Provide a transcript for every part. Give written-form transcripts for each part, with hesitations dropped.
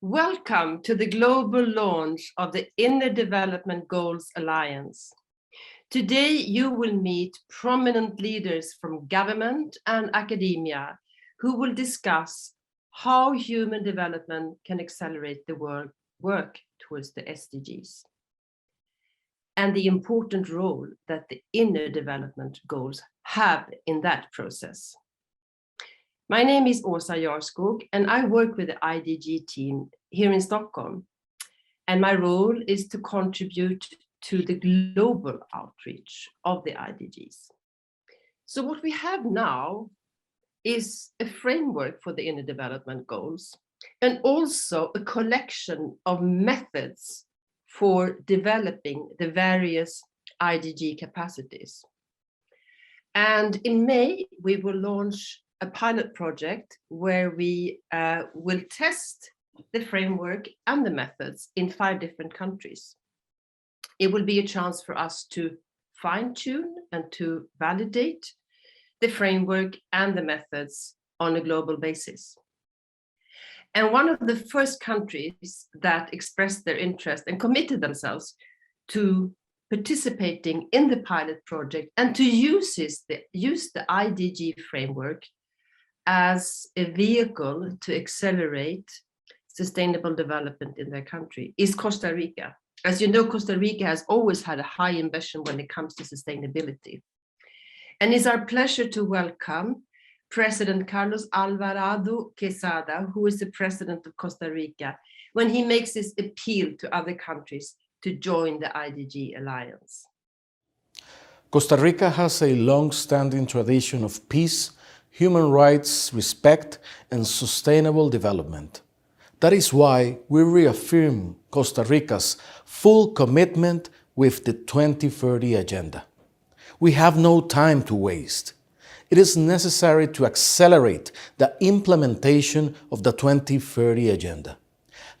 Welcome to the global launch of the Inner Development Goals Alliance. Today, you will meet prominent leaders from government and academia who will discuss how human development can accelerate the work towards the SDGs and the important role that the Inner Development Goals have in that process. My name is Jarskog, and I work with the IDG team here in Stockholm. And my role is to contribute to the global outreach of the IDGs. So what we have now is a framework for the Inner Development Goals, and also a collection of methods for developing the various IDG capacities. And in May, we will launch a pilot project where we will test the framework and the methods in 5 different countries. It will be a chance for us to fine-tune and to validate the framework and the methods on a global basis. And one of the first countries that expressed their interest and committed themselves to participating in the pilot project and to use the IDG framework as a vehicle to accelerate sustainable development in their country is Costa Rica. As you know, Costa Rica has always had a high ambition when it comes to sustainability. And it's our pleasure to welcome President Carlos Alvarado Quesada, who is the president of Costa Rica, when he makes this appeal to other countries to join the IDG Alliance. Costa Rica has a long-standing tradition of peace, human rights, respect, and sustainable development. That is why we reaffirm Costa Rica's full commitment with the 2030 Agenda. We have no time to waste. It is necessary to accelerate the implementation of the 2030 Agenda.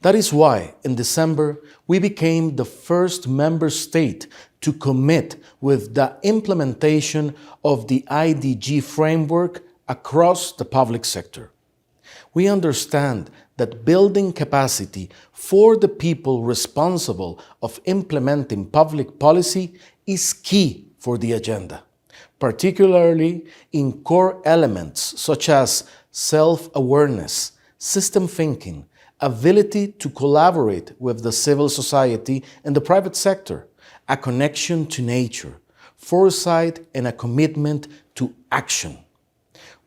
That is why, in December, we became the first member state to commit with the implementation of the IDG framework across the public sector. We understand that building capacity for the people responsible of implementing public policy is key for the agenda, particularly in core elements such as self-awareness, system thinking, ability to collaborate with the civil society and the private sector, a connection to nature, foresight, and a commitment to action.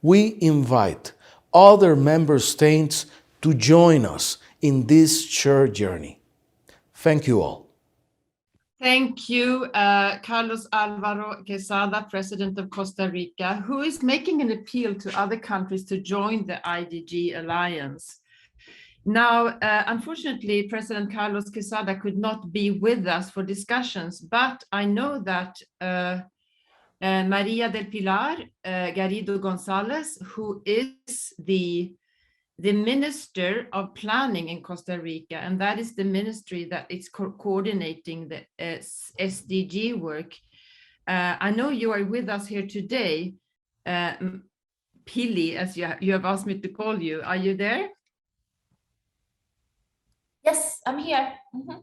We invite other member states to join us in this shared journey. Thank you all. Thank you, Carlos Alvaro Quesada, President of Costa Rica, who is making an appeal to other countries to join the IDG Alliance. Now, unfortunately, President Carlos Quesada could not be with us for discussions, but I know that Maria del Pilar Garrido Gonzales, who is the Minister of Planning in Costa Rica, and that is the ministry that is coordinating the SDG work. I know you are with us here today, Pili, as you have asked me to call you. Are you there? Yes, I'm here. Mm-hmm.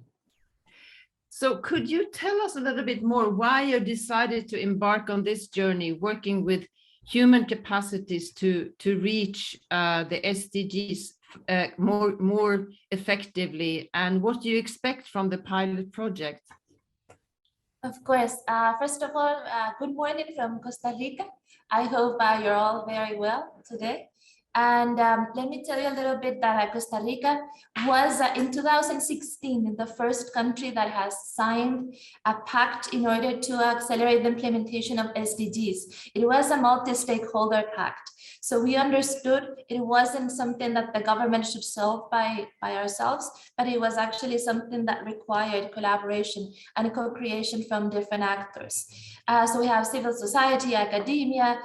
So could you tell us a little bit more why you decided to embark on this journey, working with human capacities to reach the SDGs more effectively, and what do you expect from the pilot project? Of course. First of all, good morning from Costa Rica. I hope you're all very well today. And let me tell you a little bit that Costa Rica was in 2016 the first country that has signed a pact in order to accelerate the implementation of SDGs. It was a multi-stakeholder pact. So we understood it wasn't something that the government should solve by ourselves, but it was actually something that required collaboration and co-creation from different actors. So we have civil society, academia,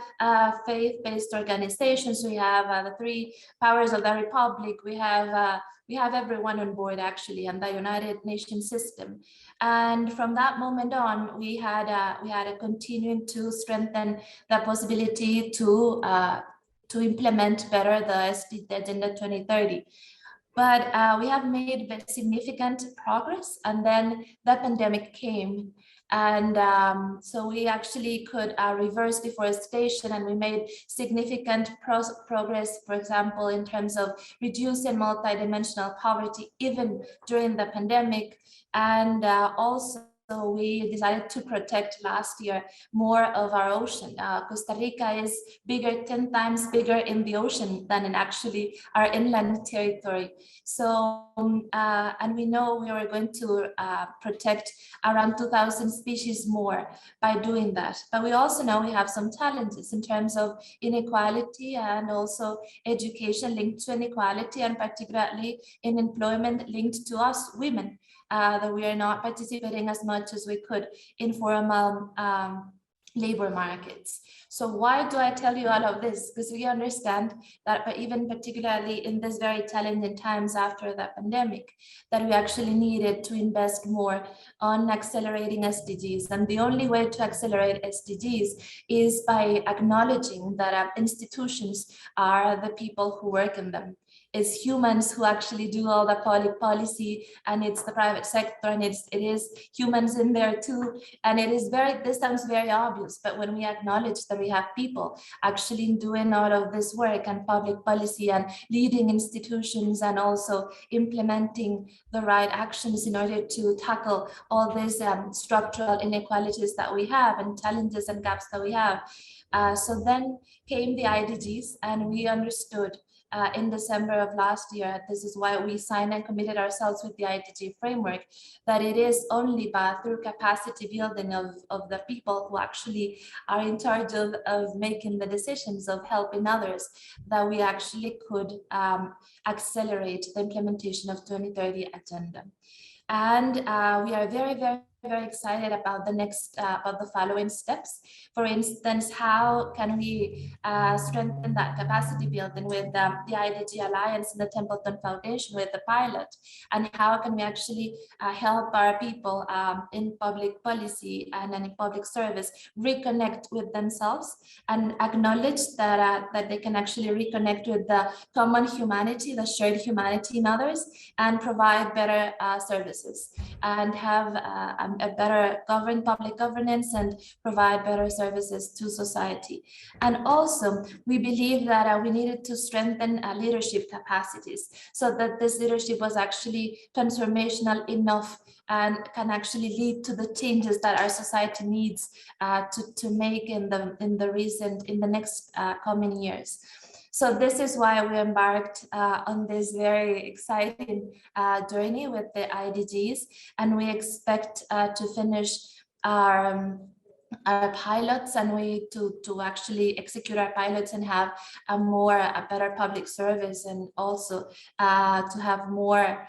faith-based organizations. We have the 3 powers of the republic. We have everyone on board actually, and the United Nations system. And from that moment on, we had a continuing to strengthen the possibility to implement better the Agenda 2030. But we have made very significant progress, and then the pandemic came. And so we actually could reverse deforestation, and we made significant progress, for example, in terms of reducing multidimensional poverty, even during the pandemic. And also, so we decided to protect last year more of our ocean. Costa Rica is bigger, 10 times bigger in the ocean than in actually our inland territory. So, and we know we are going to protect around 2,000 species more by doing that. But we also know we have some challenges in terms of inequality and also education linked to inequality, and particularly in employment linked to us women. That we are not participating as much as we could in formal labor markets. So why do I tell you all of this? Because we understand that, but even particularly in this very challenging times after the pandemic, that we actually needed to invest more on accelerating SDGs. And the only way to accelerate SDGs is by acknowledging that institutions are the people who work in them. It's humans who actually do all the public policy, and it's the private sector, and it is humans in there too. And it is this sounds very obvious, but when we acknowledge that we have people actually doing all of this work and public policy and leading institutions and also implementing the right actions in order to tackle all these structural inequalities that we have and challenges and gaps that we have. So then came the IDGs, and we understood in December of last year, this is why we signed and committed ourselves with the IDG framework, that it is only through capacity building of the people who actually are in charge of making the decisions of helping others, that we actually could accelerate the implementation of 2030 agenda. And we are very excited about the next, about the following steps. For instance, how can we strengthen that capacity building with the IDG Alliance and the Templeton Foundation with the pilot? And how can we actually help our people in public policy and in public service reconnect with themselves and acknowledge that, that they can actually reconnect with the common humanity, the shared humanity in others, and provide better services and have a better public governance and provide better services to society. And also, we believe that we needed to strengthen leadership capacities so that this leadership was actually transformational enough and can actually lead to the changes that our society needs to make in the next coming years. So this is why we embarked on this very exciting journey with the IDGs, and we expect to finish our pilots and to actually execute our pilots and have a better public service, and also to have more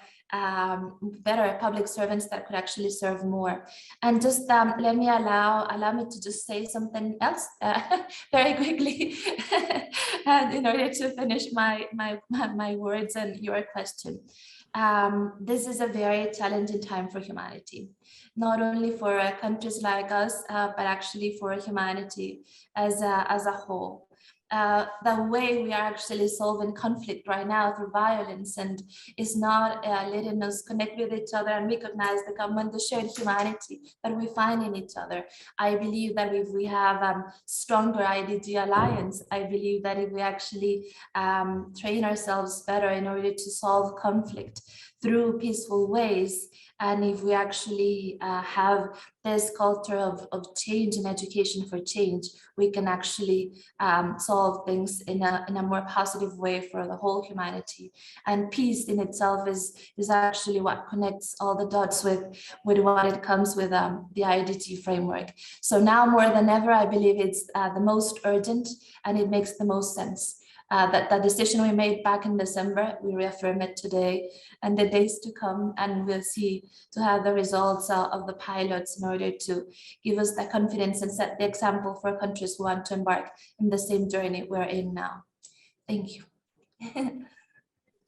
better public servants that could actually serve more. And just allow me to just say something else very quickly and in order to finish my words and your question. This is a very challenging time for humanity, not only for countries like us, but actually for humanity as a whole. The way we are actually solving conflict right now through violence and is not letting us connect with each other and recognize the shared humanity that we find in each other. I believe that if we have stronger IDG alliance, I believe that if we actually train ourselves better in order to solve conflict through peaceful ways, and if we actually have this culture of change and education for change, we can actually solve things in a more positive way for the whole humanity. And peace in itself is actually what connects all the dots with what it comes with the IDG framework. So now more than ever, I believe it's the most urgent and it makes the most sense. That the decision we made back in December, we reaffirm it today and the days to come, and we'll see to have the results of the pilots in order to give us the confidence and set the example for countries who want to embark in the same journey we're in now. Thank you.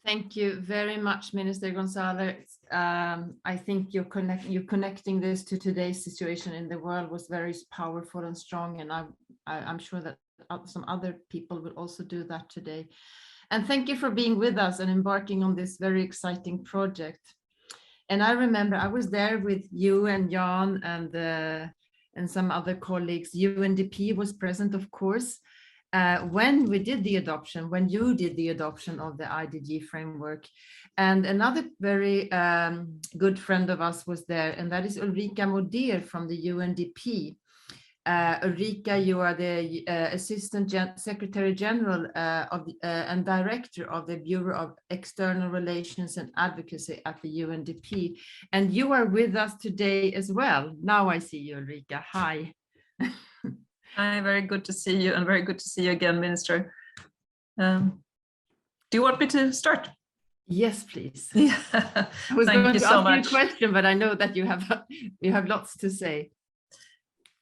Thank you very much, Minister Gonzales. I think you're connecting this to today's situation in the world was very powerful and strong, and I'm sure that some other people will also do that today. And thank you for being with us and embarking on this very exciting project. And I remember I was there with you and Jan and some other colleagues. UNDP was present, of course, when we did the adoption, when you did the adoption of the IDG framework. And another very good friend of us was there, and that is Ulrika Modéer from the UNDP. Ulrika, you are the Assistant Secretary General and Director of the Bureau of External Relations and Advocacy at the UNDP. And you are with us today as well. Now I see you, Ulrika. Hi. Hi, very good to see you, and very good to see you again, Minister. Do you want me to start? Yes, please. Yeah. I was Thank going you to so ask you much. a question, but I know that you have lots to say.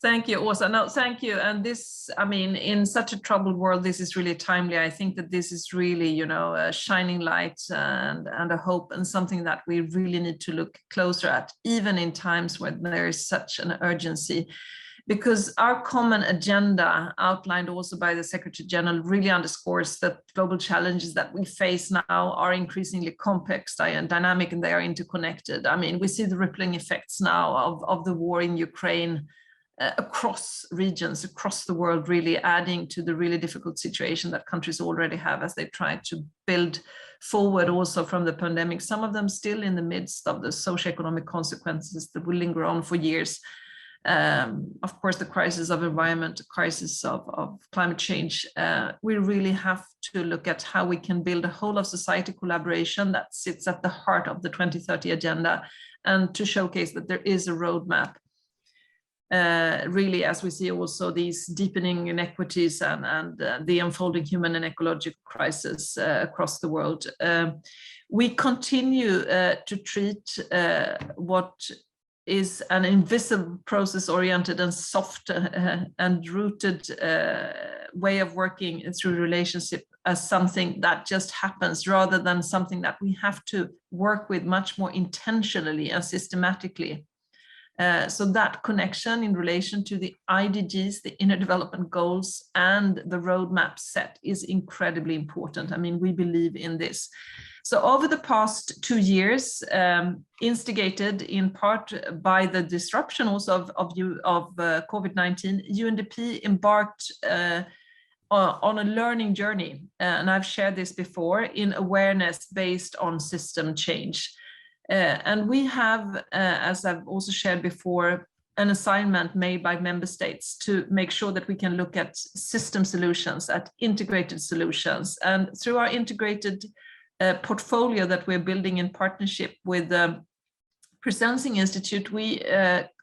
Thank you, Åsa. No, thank you. And this, I mean, in such a troubled world, this is really timely. I think that this is really, you know, a shining light and a hope, and something that we really need to look closer at, even in times when there is such an urgency. Because our common agenda, outlined also by the Secretary General, really underscores that global challenges that we face now are increasingly complex and dynamic, and they are interconnected. I mean, we see the rippling effects now of the war in Ukraine across regions, across the world, really adding to the really difficult situation that countries already have as they try to build forward also from the pandemic. Some of them still in the midst of the socioeconomic consequences that will linger on for years. Of course, the crisis of environment, the crisis of climate change, we really have to look at how we can build a whole of society collaboration that sits at the heart of the 2030 agenda, and to showcase that there is a roadmap. Really, as we see also these deepening inequities and the unfolding human and ecological crisis across the world. We continue to treat what is an invisible process-oriented and soft and rooted way of working through relationship as something that just happens, rather than something that we have to work with much more intentionally and systematically. So that connection in relation to the IDGs, the inner development goals, and the roadmap set is incredibly important. I mean, we believe in this. So over the past 2 years, instigated in part by the disruption also of COVID-19, UNDP embarked on a learning journey. And I've shared this before, in awareness based on system change. And we have, as I've also shared before, an assignment made by member states to make sure that we can look at system solutions, at integrated solutions. And through our integrated portfolio that we're building in partnership with the Presencing Institute, we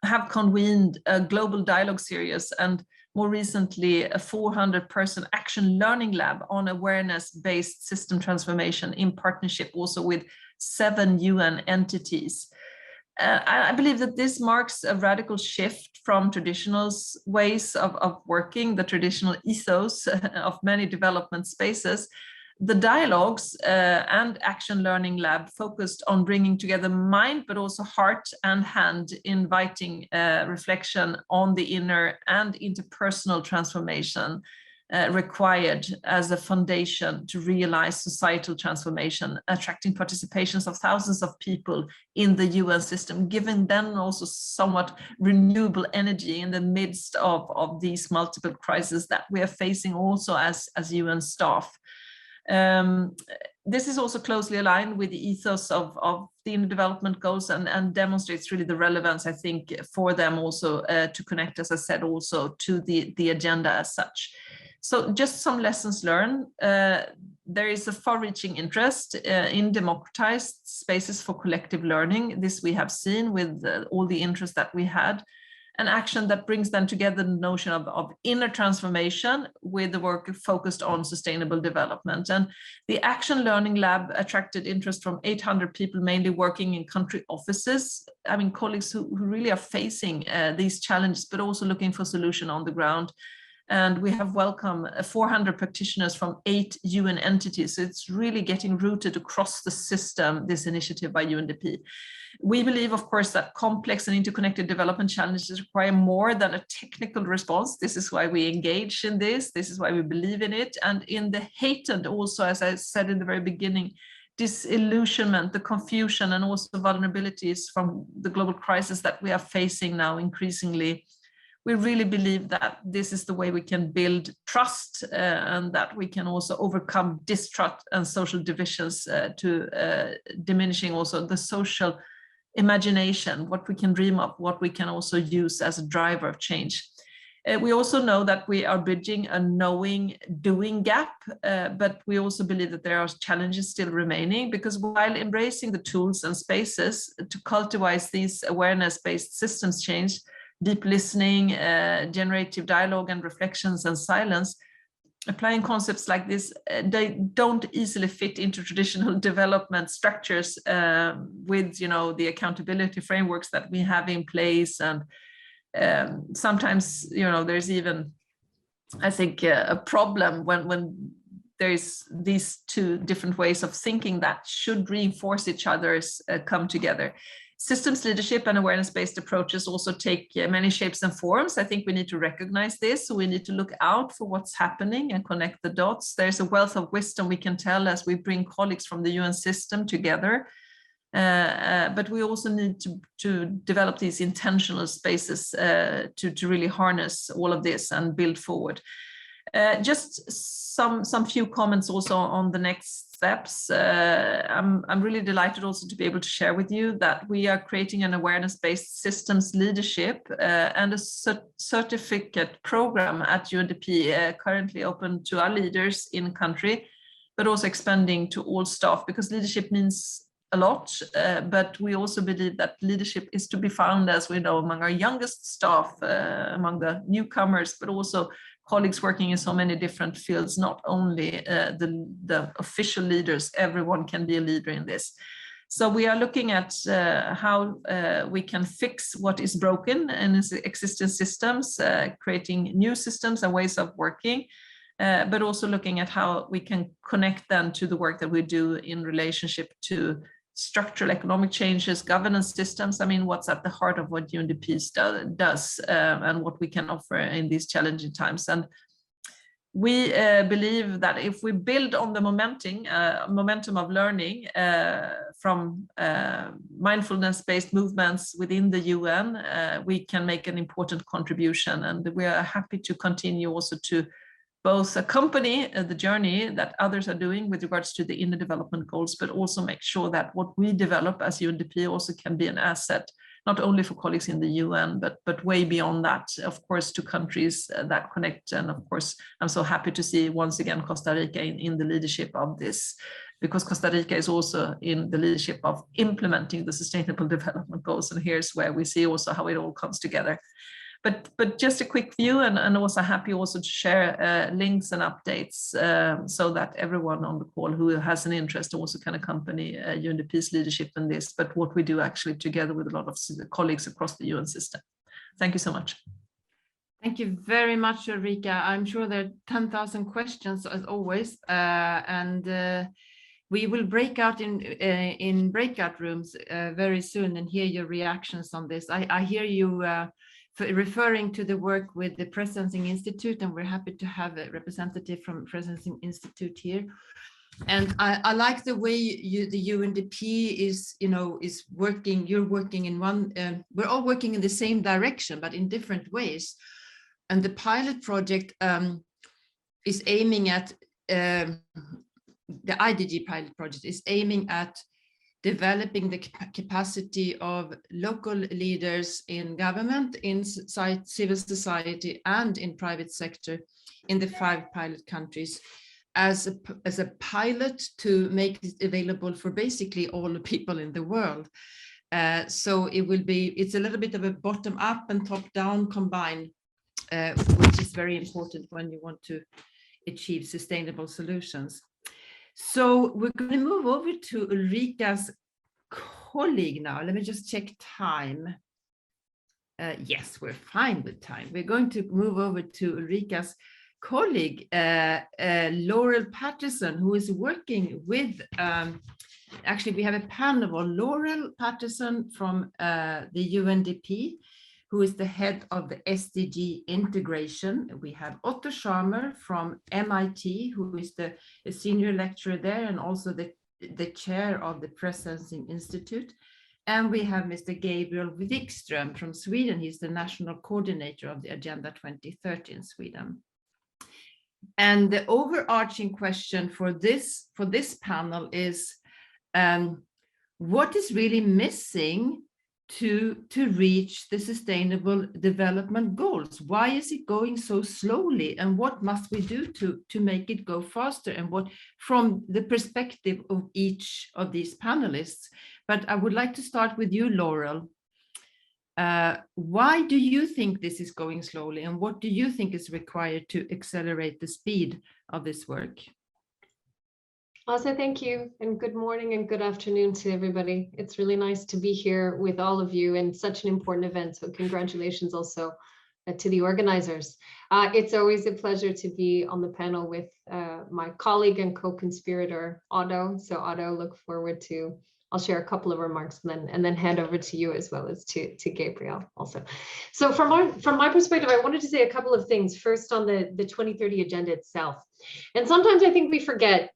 have convened a global dialogue series, and more recently a 400-person action learning lab on awareness-based system transformation in partnership also with 7 UN entities. I believe that this marks a radical shift from traditional ways of working, the traditional ethos of many development spaces. The dialogues and action learning lab focused on bringing together mind, but also heart and hand, inviting reflection on the inner and interpersonal transformation required as a foundation to realize societal transformation, attracting participations of thousands of people in the UN system, giving them also somewhat renewable energy in the midst of these multiple crises that we are facing also as UN staff. This is also closely aligned with the ethos of the inner development goals and demonstrates really the relevance, I think, for them also to connect, as I said, also to the agenda as such. So just some lessons learned. There is a far-reaching interest in democratized spaces for collective learning. This we have seen with all the interest that we had. An action that brings then together the notion of inner transformation with the work focused on sustainable development. And the Action Learning Lab attracted interest from 800 people, mainly working in country offices. I mean, colleagues who really are facing these challenges, but also looking for solution on the ground. And we have welcomed 400 practitioners from 8 UN entities. So it's really getting rooted across the system, this initiative by UNDP. We believe, of course, that complex and interconnected development challenges require more than a technical response. This is why we engage in this. This is why we believe in it. And in the heightened, also, as I said in the very beginning, disillusionment, the confusion, and also vulnerabilities from the global crisis that we are facing now increasingly, we really believe that this is the way we can build trust and that we can also overcome distrust and social divisions to diminishing also the social imagination, what we can dream of, what we can also use as a driver of change. We also know that we are bridging a knowing-doing gap, but we also believe that there are challenges still remaining, because while embracing the tools and spaces to cultivate these awareness-based systems change, deep listening, generative dialogue and reflections and silence, applying concepts like this, they don't easily fit into traditional development structures with, the accountability frameworks that we have in place. And sometimes, there's even, I think, a problem when there's these two different ways of thinking that should reinforce each other's come together. Systems leadership and awareness-based approaches also take many shapes and forms. I think we need to recognize this. So we need to look out for what's happening and connect the dots. There's a wealth of wisdom we can tell as we bring colleagues from the UN system together. But we also need to develop these intentional spaces to really harness all of this and build forward. Just some few comments also on the next steps. I'm really delighted also to be able to share with you that we are creating an awareness-based systems leadership and a certificate program at UNDP, currently open to our leaders in country, but also expanding to all staff, because leadership means a lot, but we also believe that leadership is to be found, as we know, among our youngest staff, among the newcomers, but also colleagues working in so many different fields, not only the official leaders. Everyone can be a leader in this. So we are looking at how we can fix what is broken in existing systems, creating new systems and ways of working, but also looking at how we can connect them to the work that we do in relationship to structural economic changes, governance systems. I mean, what's at the heart of what UNDP does and what we can offer in these challenging times. And we believe that if we build on the momentum of learning from mindfulness-based movements within the UN, we can make an important contribution. And we are happy to continue also to both accompany the journey that others are doing with regards to the inner development goals, but also make sure that what we develop as UNDP also can be an asset, not only for colleagues in the UN, but way beyond that, of course, to countries that connect. And of course, I'm so happy to see once again Costa Rica in the leadership of this, because Costa Rica is also in the leadership of implementing the Sustainable Development Goals. And here's where we see also how it all comes together. But just a quick view, and also happy also to share links and updates so that everyone on the call who has an interest also can accompany UNDP's leadership in this, but what we do actually together with a lot of colleagues across the UN system. Thank you so much. Thank you very much, Ulrika. I'm sure there are 10,000 questions as always, and we will break out in breakout rooms very soon and hear your reactions on this. I hear you referring to the work with the Presencing Institute, and we're happy to have a representative from Presencing Institute here. And I like the way the UNDP is working. You're working in one. We're all working in the same direction, but in different ways. And the pilot project is aiming at the IDG pilot project is aiming at developing the capacity of local leaders in government, in civil society, and in private sector in the 5 pilot countries as a pilot to make it available for basically all the people in the world. So it's a little bit of a bottom up and top down combined, which is very important when you want to achieve sustainable solutions. So we're going to move over to Ulrika's colleague now. Let me just check time. Yes, we're fine with time. We're going to move over to Ulrika's colleague, Laurel Paterson, who is working with, actually we have a panel of Laurel Paterson from the UNDP, who is the head of the SDG integration. We have Otto Sharmer from MIT, who is the senior lecturer there and also the chair of the Presencing Institute. And we have Mr. Gabriel Wikström from Sweden. He's the national coordinator of the Agenda 2030 in Sweden. And the overarching question for this panel is, what is really missing to reach the Sustainable Development Goals? Why is it going so slowly? And what must we do to make it go faster? And what, from the perspective of each of these panelists. But I would like to start with you, Laurel. Why do you think this is going slowly? And what do you think is required to accelerate the speed of this work? Also, thank you, and good morning and good afternoon to everybody. It's really nice to be here with all of you in such an important event. So congratulations also to the organizers. It's always a pleasure to be on the panel with my colleague and co-conspirator, Otto. So Otto, look forward to, I'll share a couple of remarks and then hand over to you as well as to Gabriel also. So from my perspective, I wanted to say a couple of things. First on the 2030 agenda itself. And sometimes I think we forget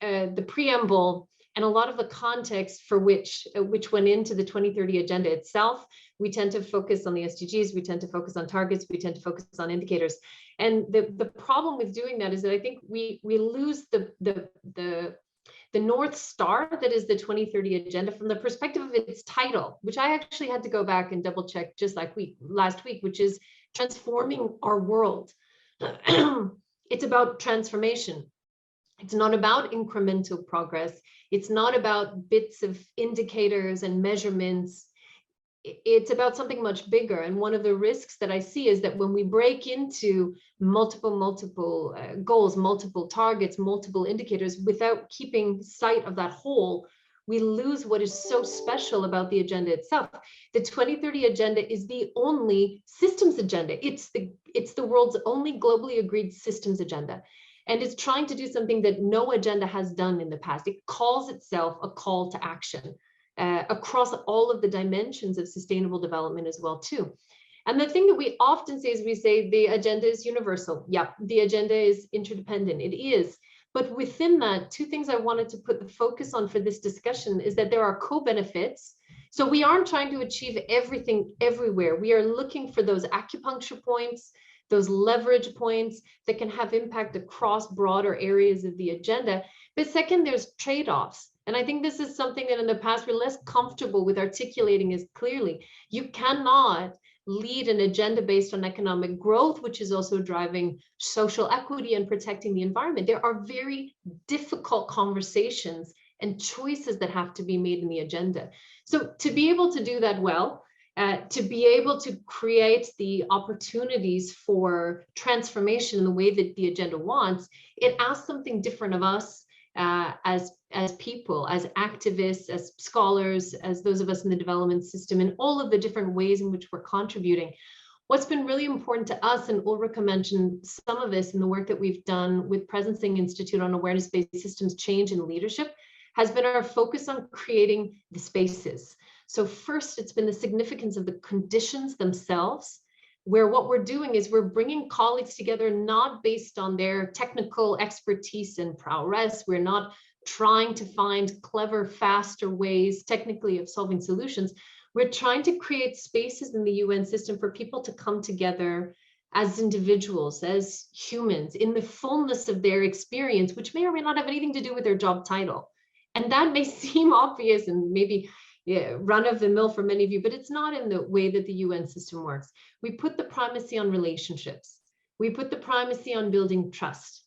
the preamble and a lot of the context for which went into the 2030 agenda itself. We tend to focus on the SDGs, we tend to focus on targets, we tend to focus on indicators. And the problem with doing that is that I think we lose the North Star that is the 2030 agenda from the perspective of its title, which I actually had to go back and double check just like last week, which is transforming our world. It's about transformation. It's not about incremental progress. It's not about bits of indicators and measurements. It's about something much bigger. And one of the risks that I see is that when we break into multiple goals, multiple targets, multiple indicators, without keeping sight of that whole, we lose what is so special about the agenda itself. The 2030 agenda is the only systems agenda. It's the world's only globally agreed systems agenda. And it's trying to do something that no agenda has done in the past. It calls itself a call to action across all of the dimensions of sustainable development as well too. And the thing that we often say is we say the agenda is universal. Yeah, the agenda is interdependent. It is. But within that, two things I wanted to put the focus on for this discussion is that there are co-benefits. So we aren't trying to achieve everything everywhere. We are looking for those acupuncture points, those leverage points that can have impact across broader areas of the agenda. But second, there's trade-offs. And I think this is something that in the past we're less comfortable with articulating as clearly. You cannot lead an agenda based on economic growth, which is also driving social equity and protecting the environment. There are very difficult conversations and choices that have to be made in the agenda. So to be able to do that well, to be able to create the opportunities for transformation in the way that the agenda wants, it asks something different of us as people, as activists, as scholars, as those of us in the development system, and all of the different ways in which we're contributing. What's been really important to us, and Ulrika mentioned some of this in the work that we've done with Presencing Institute on awareness-based systems change and leadership, has been our focus on creating the spaces. So first, it's been the significance of the conditions themselves, where what we're doing is we're bringing colleagues together, not based on their technical expertise and prowess. We're not trying to find clever, faster ways technically of solving solutions. We're trying to create spaces in the UN system for people to come together as individuals, as humans, in the fullness of their experience, which may or may not have anything to do with their job title. And that may seem obvious and maybe run of the mill for many of you, but it's not in the way that the UN system works. We put the primacy on relationships. We put the primacy on building trust.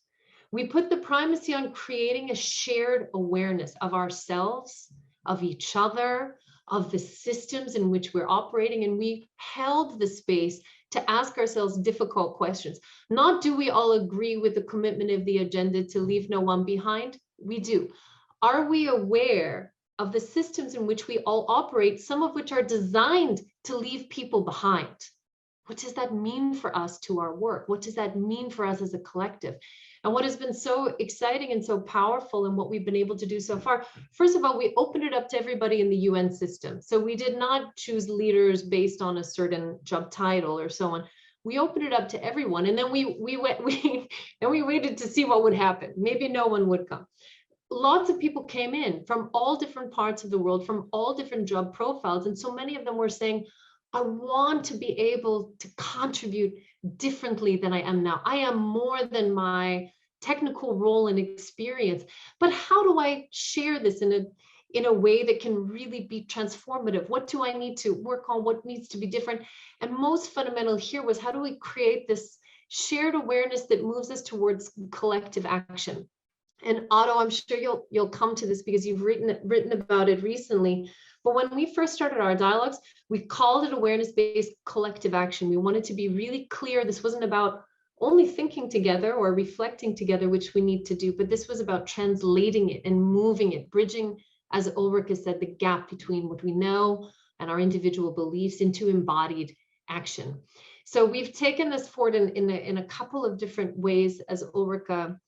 We put the primacy on creating a shared awareness of ourselves, of each other, of the systems in which we're operating. And we held the space to ask ourselves difficult questions. Not do we all agree with the commitment of the agenda to leave no one behind? We do. Are we aware of the systems in which we all operate, some of which are designed to leave people behind. What does that mean for us to our work? What does that mean for us as a collective? And what has been so exciting and so powerful in what we've been able to do so far, first of all, we opened it up to everybody in the UN system. So we did not choose leaders based on a certain job title or so on. We opened it up to everyone. And then we waited to see what would happen. Maybe no one would come. Lots of people came in from all different parts of the world, from all different job profiles. And so many of them were saying, I want to be able to contribute differently than I am now. I am more than my technical role and experience, but how do I share this in a way that can really be transformative? What do I need to work on? What needs to be different? And most fundamental here was, how do we create this shared awareness that moves us towards collective action? And Otto, I'm sure you'll come to this because you've written about it recently. But when we first started our dialogues, we called it awareness-based collective action. We wanted to be really clear. This wasn't about only thinking together or reflecting together, which we need to do, but this was about translating it and moving it, bridging, as Ulrika said, the gap between what we know and our individual beliefs into embodied action. So we've taken this forward in a couple of different ways, as Ulrika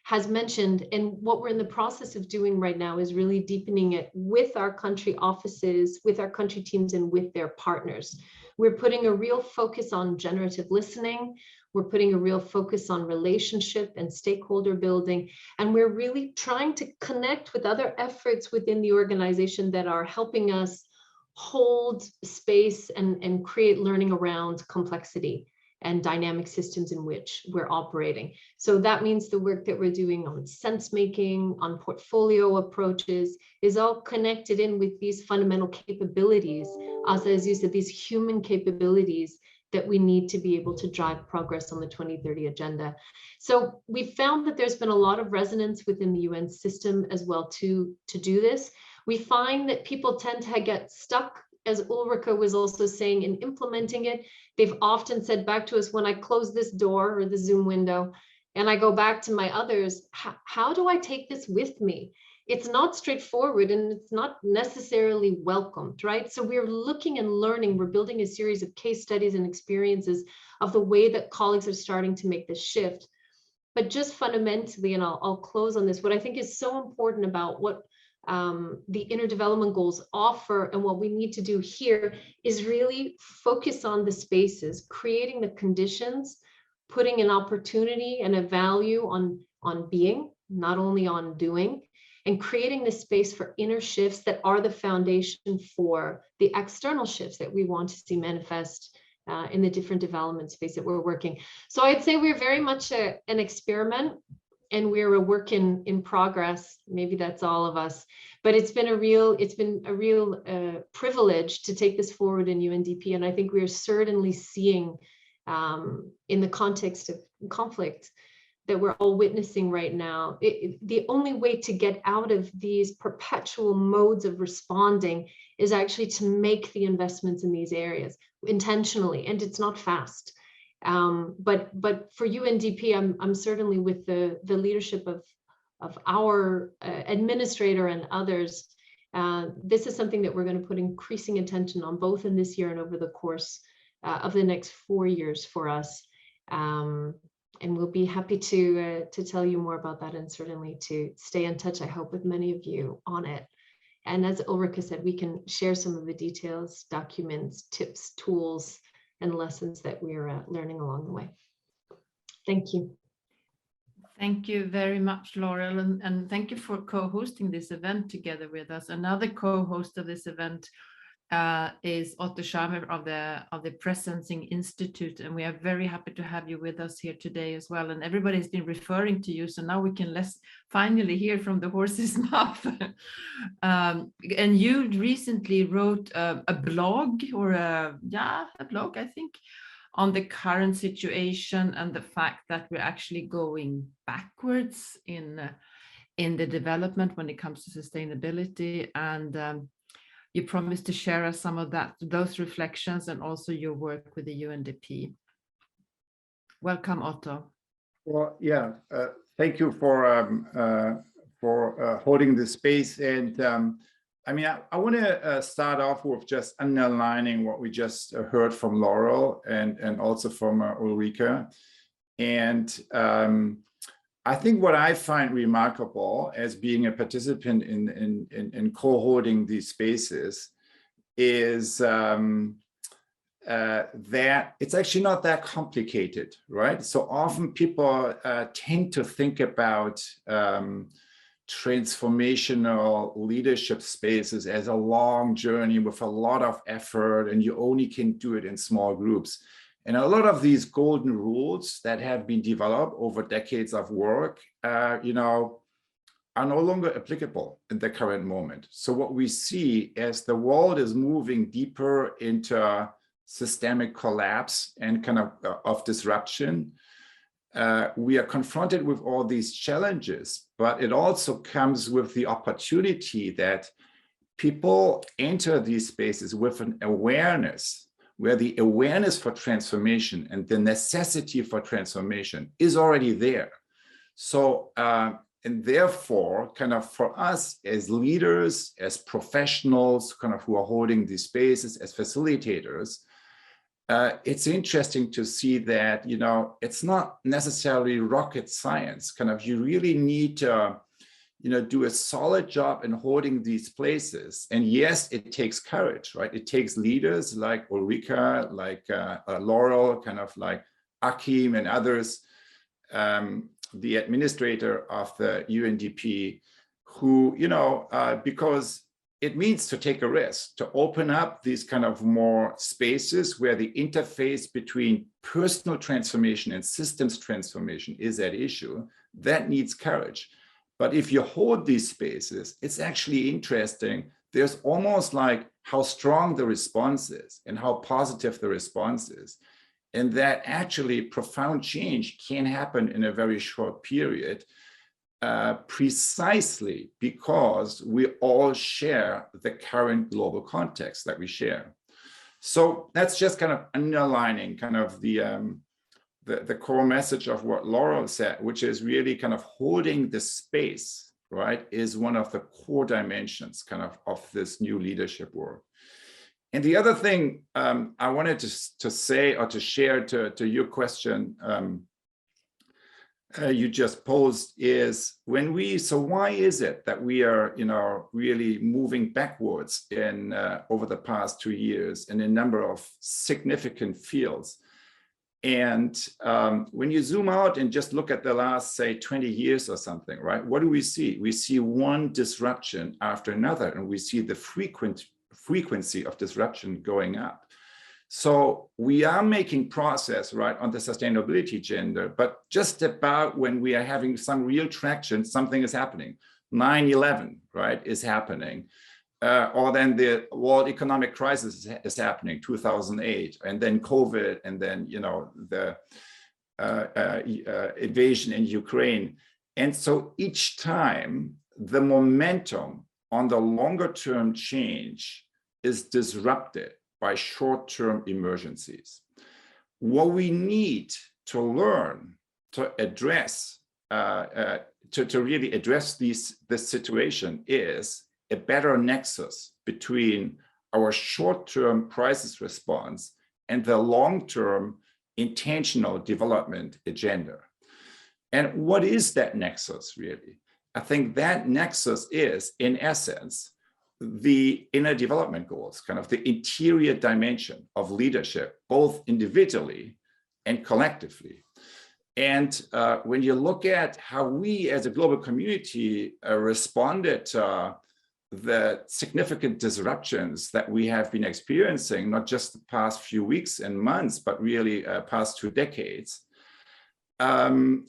has mentioned, and what we're in the process of doing right now is really deepening it with our country offices, with our country teams, and with their partners. We're putting a real focus on generative listening. We're putting a real focus on relationship and stakeholder building. And we're really trying to connect with other efforts within the organization that are helping us hold space and create learning around complexity and dynamic systems in which we're operating. So that means the work that we're doing on sense making, on portfolio approaches, is all connected in with these fundamental capabilities, as you said, these human capabilities that we need to be able to drive progress on the 2030 agenda. So we found that there's been a lot of resonance within the UN system as well to do this. We find that people tend to get stuck, as Ulrika was also saying, in implementing it. They've often said back to us, when I close this door or the Zoom window and I go back to my others, how do I take this with me? It's not straightforward and it's not necessarily welcomed, right? So we're looking and learning, we're building a series of case studies and experiences of the way that colleagues are starting to make this shift. But just fundamentally, and I'll close on this, what I think is so important about what the Inner Development Goals offer and what we need to do here is really focus on the spaces, creating the conditions, putting an opportunity and a value on being, not only on doing, and creating the space for inner shifts that are the foundation for the external shifts that we want to see manifest in the different development space that we're working. So I'd say we're very much an experiment, and we're a work in progress. Maybe that's all of us, but it's been a real privilege to take this forward in UNDP. And I think we're certainly seeing in the context of conflict that we're all witnessing right now, the only way to get out of these perpetual modes of responding is actually to make the investments in these areas intentionally, and it's not fast. But for UNDP, I'm certainly with the leadership of our administrator and others. This is something that we're going to put increasing attention on, both in this year and over the course of the next 4 years for us. And we'll be happy to tell you more about that, and certainly to stay in touch, I hope, with many of you on it. And as Ulrika said, we can share some of the details, documents, tips, tools, and lessons that we're learning along the way. Thank you. Thank you very much, Laurel, and thank you for co-hosting this event together with us. Another co-host of this event is Otto Sharmer of the Presencing Institute, and we are very happy to have you with us here today as well. And everybody's been referring to you, so now we can finally hear from the horse's mouth. And you recently wrote a blog, or a blog, I think, on the current situation and the fact that we're actually going backwards in the development when it comes to sustainability. And you promised to share us some of those reflections and also your work with the UNDP. Welcome, Otto. Well, yeah, thank you for holding this space. And I mean, I want to start off with just underlining what we just heard from Laurel and also from Ulrika. And I think what I find remarkable as being a participant in co-holding these spaces is that it's actually not that complicated, right? So often people tend to think about transformational leadership spaces as a long journey with a lot of effort, and you only can do it in small groups. And a lot of these golden rules that have been developed over decades of work, you know, are no longer applicable in the current moment. So what we see as the world is moving deeper into systemic collapse and kind of disruption, we are confronted with all these challenges, but it also comes with the opportunity that people enter these spaces with an awareness, where the awareness for transformation and the necessity for transformation is already there. So, and therefore, kind of for us as leaders, as professionals, kind of who are holding these spaces, as facilitators, it's interesting to see that, you know, it's not necessarily rocket science. Kind of, you really need to, you know, do a solid job in holding these places. And yes, it takes courage, right? It takes leaders like Ulrika, like Laurel, kind of like Akim and others, the administrator of the UNDP, who, you know, because it means to take a risk, to open up these kind of more spaces where the interface between personal transformation and systems transformation is at issue. That needs courage. But if you hold these spaces, it's actually interesting. There's almost like how strong the response is and how positive the response is. And that actually profound change can happen in a very short period, precisely because we all share the current global context that we share. So that's just kind of underlining kind of the core message of what Laurel said, which is really kind of holding the space, right, is one of the core dimensions kind of this new leadership work. And the other thing I wanted to say or to share to your question you just posed is so why is it that we are, you know, really moving backwards in over the past 2 years in a number of significant fields? And when you zoom out and just look at the last, say, 20 years or something, right? What do we see? We see one disruption after another, and we see the frequency of disruption going up. So we are making progress, right, on the sustainability agenda, but just about when we are having some real traction, something is happening. 9/11, right, is happening. Or then the world economic crisis is happening, 2008, and then COVID, and then, you know, the invasion in Ukraine. And so each time the momentum on the longer term change is disrupted by short-term emergencies. What we need to learn to address, to really address this situation is a better nexus between our short-term crisis response and the long-term intentional development agenda. And what is that nexus really? I think that nexus is, in essence, the inner development goals, kind of the interior dimension of leadership, both individually and collectively. And when you look at how we as a global community responded to the significant disruptions that we have been experiencing, not just the past few weeks and months, but really past 2 decades,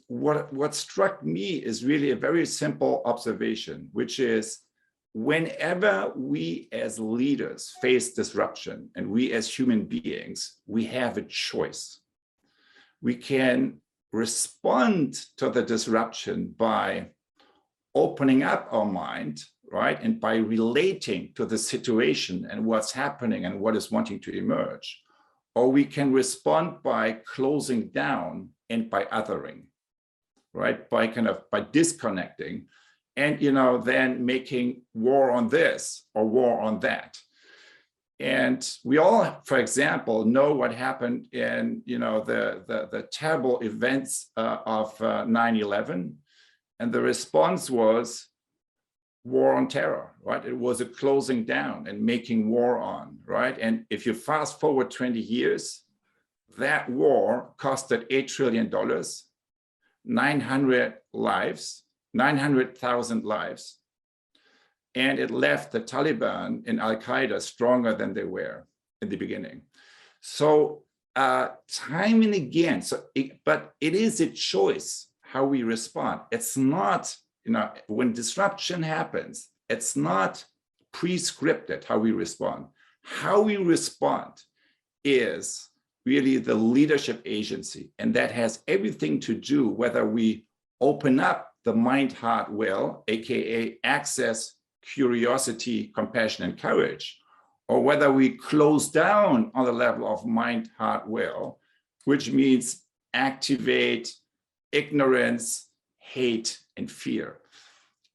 what struck me is really a very simple observation, which is whenever we as leaders face disruption and we as human beings, we have a choice. We can respond to the disruption by opening up our mind, right? And by relating to the situation and what's happening and what is wanting to emerge. Or we can respond by closing down and by othering, right? By disconnecting and, you know, then making war on this or war on that. And we all, for example, know what happened in, you know, the terrible events of 9/11, and the response was war on terror, right? It was a closing down and making war on, right? And if you fast forward 20 years, that war costed $8 trillion, 900,000 lives, and it left the Taliban and Al-Qaeda stronger than they were in the beginning. So time and again, but it is a choice how we respond. It's not, you know, when disruption happens, it's not pre-scripted how we respond. How we respond is really the leadership agency, and that has everything to do whether we open up the mind, heart, will, aka access, curiosity, compassion, and courage, or whether we close down on the level of mind, heart, will, which means activate ignorance, hate, and fear.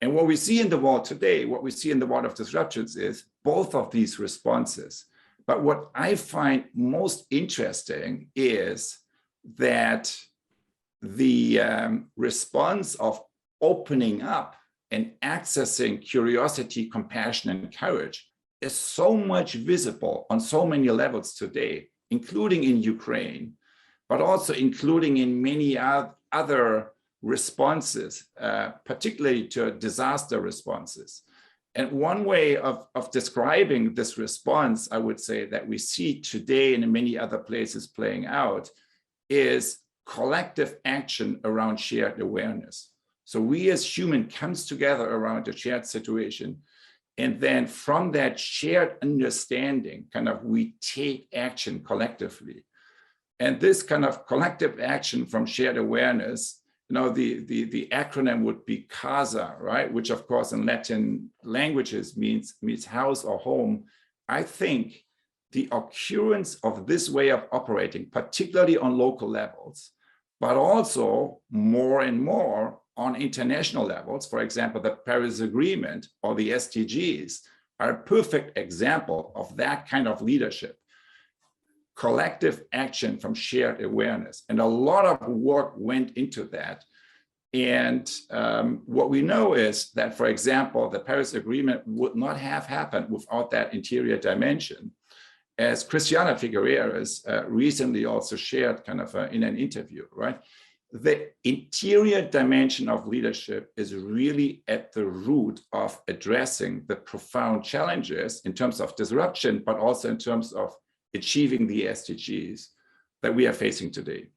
And what we see in the world today, what we see in the world of disruptions is both of these responses. But what I find most interesting is that the response of opening up and accessing curiosity, compassion, and courage is so much visible on so many levels today, including in Ukraine, but also including in many other responses, particularly to disaster responses. And one way of describing this response, I would say, that we see today and in many other places playing out is collective action around shared awareness. So we as humans comes together around a shared situation, and then from that shared understanding, kind of we take action collectively. And this kind of collective action from shared awareness, you know, the acronym would be CASA, right? Which of course in Latin languages means house or home. I think the occurrence of this way of operating, particularly on local levels, but also more and more on international levels, for example, the Paris Agreement or the SDGs, are a perfect example of that kind of leadership. Collective action from shared awareness. And a lot of work went into that. And what we know is that, for example, the Paris Agreement would not have happened without that interior dimension. As Christiana Figueres recently also shared kind of in an interview, right? The interior dimension of leadership is really at the root of addressing the profound challenges in terms of disruption, but also in terms of achieving the SDGs that we are facing today.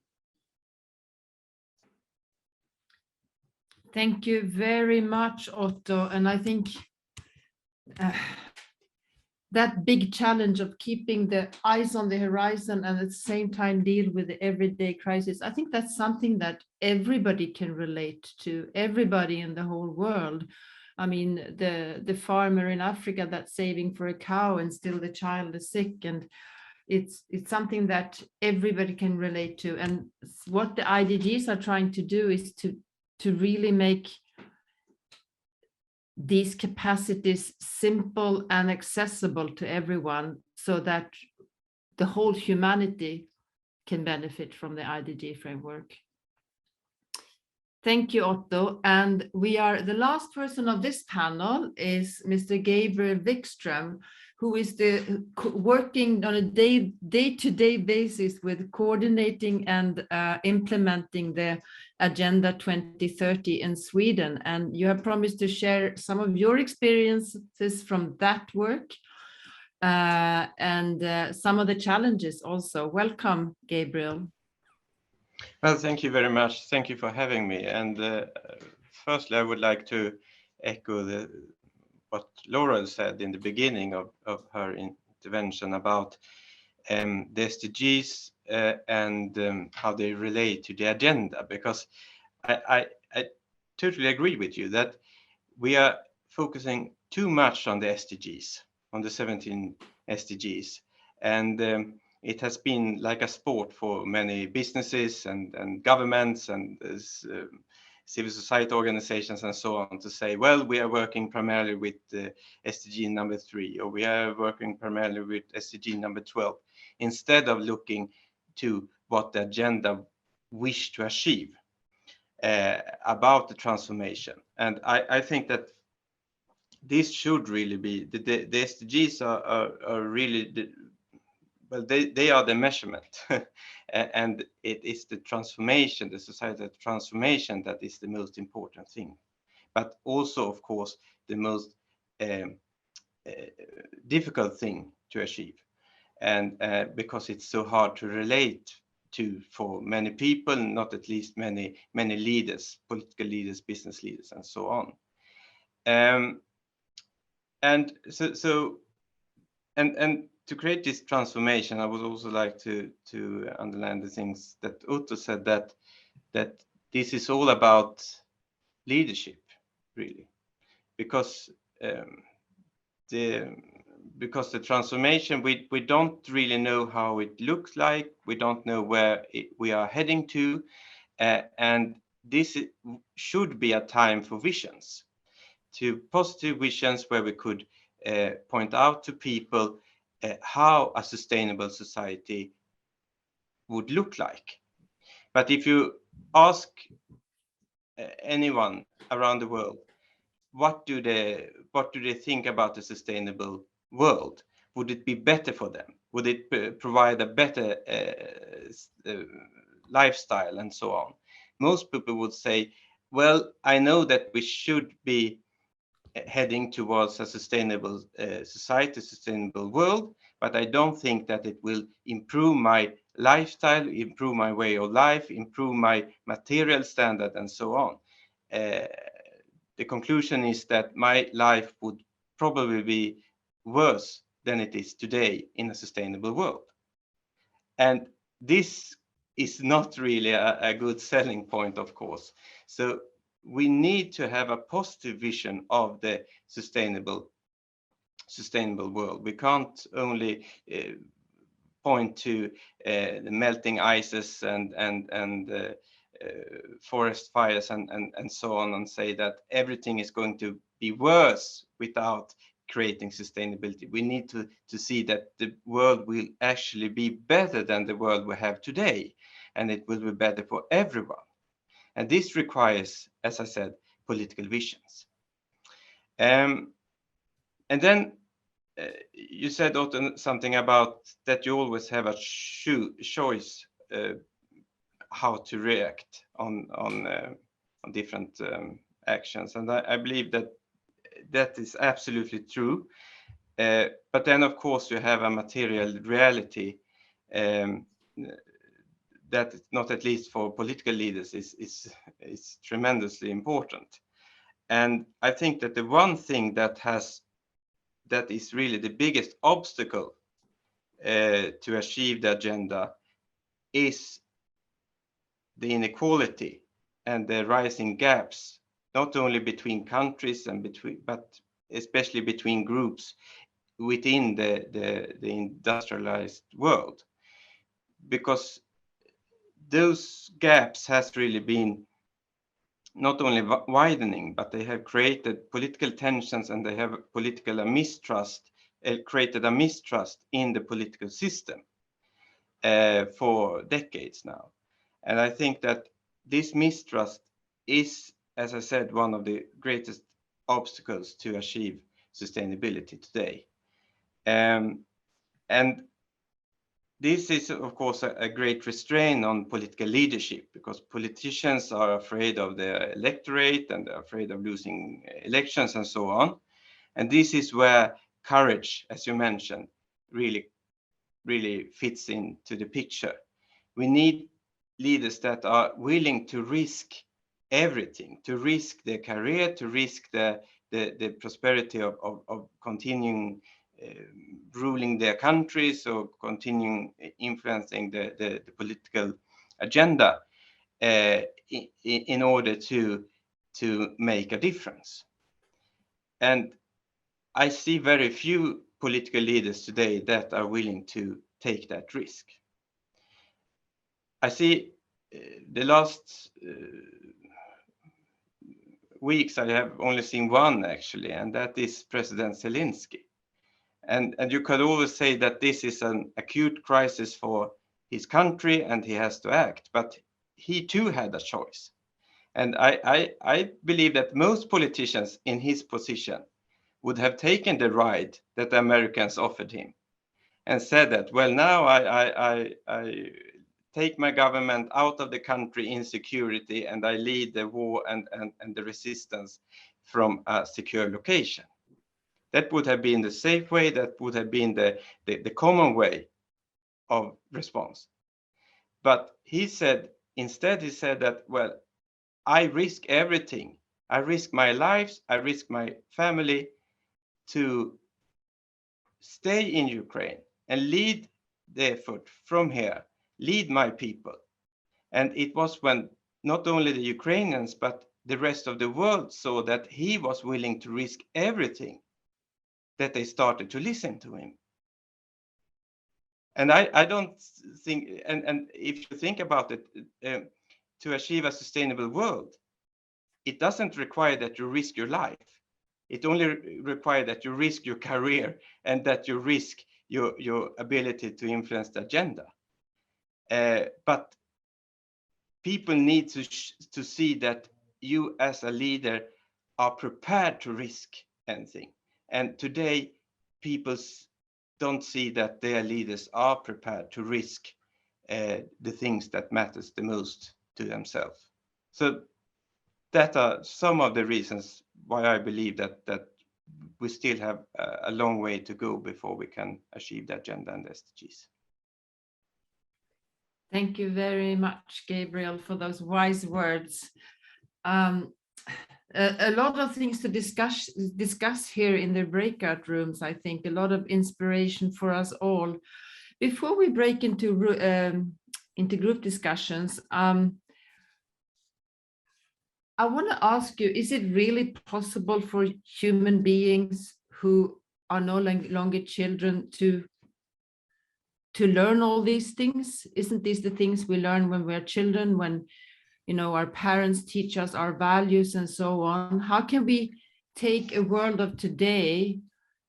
Thank you very much, Otto. And I think that big challenge of keeping the eyes on the horizon and at the same time deal with the everyday crisis, I think that's something that everybody can relate to, everybody in the whole world. I mean, the farmer in Africa that's saving for a cow and still the child is sick, and it's something that everybody can relate to. And what the IDGs are trying to do is to really make these capacities simple and accessible to everyone so that the whole humanity can benefit from the IDG framework. Thank you, Otto. And the last person of this panel is Mr. Gabriel Wikström, who is working on a day-to-day basis with coordinating and implementing the Agenda 2030 in Sweden. And you have promised to share some of your experiences from that work and some of the challenges also. Welcome, Gabriel. Well, thank you very much. Thank you for having me. And firstly, I would like to echo what Laurel said in the beginning of her intervention about the SDGs and how they relate to the agenda, because I totally agree with you that we are focusing too much on the SDGs, on the 17 SDGs. And it has been like a sport for many businesses and governments and civil society organizations and so on to say, well, we are working primarily with SDG number 3, or we are working primarily with SDG number 12, instead of looking to what the agenda wish to achieve about the transformation. And I think that this should really be, the SDGs are really, well, they are the measurement. And it is the transformation, the societal transformation, that is the most important thing. But also, of course, the most difficult thing to achieve. And because it's so hard to relate to for many people, not at least many leaders, political leaders, business leaders, and so on. And to create this transformation, I would also like to underline the things that Otto said, that this is all about leadership, really, because the transformation, we don't really know how it looks like, we don't know where we are heading to, and this should be a time for visions, to positive visions, where we could point out to people how a sustainable society would look like. But if you ask anyone around the world, what do they think about a sustainable world? Would it be better for them? Would it provide a better lifestyle, and so on? Most people would say, well, I know that we should be heading towards a sustainable society, sustainable world, but I don't think that it will improve my lifestyle, improve my way of life, improve my material standard, and so on. The conclusion is that my life would probably be worse than it is today in a sustainable world. And this is not really a good selling point, of course. So we need to have a positive vision of the sustainable world. We can't only point to the melting ices and forest fires and so on, and say that everything is going to be worse without creating sustainability. We need to see that the world will actually be better than the world we have today, and it will be better for everyone. And this requires, as I said, political visions. And then you said, Otto, something about that you always have a choice how to react on different actions. And I believe that is absolutely true. But then, of course, you have a material reality that, not at least for political leaders, is tremendously important. And I think that the one thing that is really the biggest obstacle to achieve the agenda is the inequality and the rising gaps, not only between countries but especially between groups within the industrialized world, because those gaps has really been not only widening, but they have created political tensions, and they have created a mistrust in the political system for decades now. And I think that this mistrust is, as I said, one of the greatest obstacles to achieve sustainability today. And this is, of course, a great restraint on political leadership, because politicians are afraid of the electorate, and they're afraid of losing elections, and so on. And this is where courage, as you mentioned, really fits into the picture. We need leaders that are willing to risk everything, to risk their career, to risk the prosperity of continuing ruling their countries, or continuing influencing the political agenda in order to make a difference. And I see very few political leaders today that are willing to take that risk. I see the last weeks, I have only seen one actually, and that is President Zelensky. And you could always say that this is an acute crisis for his country and he has to act, but he too had a choice. And I believe that most politicians in his position would have taken the ride that the Americans offered him and said that, well, now I take my government out of the country in security and I lead the war and the resistance from a secure location. That would have been the safe way, that would have been the common way of response. But instead he said that, well, I risk everything. I risk my lives, I risk my family to stay in Ukraine and lead the effort from here, lead my people. And it was when not only the Ukrainians, but the rest of the world saw that he was willing to risk everything, that they started to listen to him. And I don't think, and if you think about it, to achieve a sustainable world, it doesn't require that you risk your life. It only requires that you risk your career and that you risk your ability to influence the agenda. But people need to see that you as a leader are prepared to risk anything. And today, people don't see that their leaders are prepared to risk the things that matters the most to themselves. So that are some of the reasons why I believe that we still have a long way to go before we can achieve the agenda and the SDGs. Thank you very much, Gabriel, for those wise words. A lot of things to discuss here in the breakout rooms, I think, a lot of inspiration for us all. Before we break into group discussions, I want to ask you, is it really possible for human beings who are no longer children to learn all these things? Isn't these the things we learn when we're children, when our parents teach us our values and so on? How can we take a world of today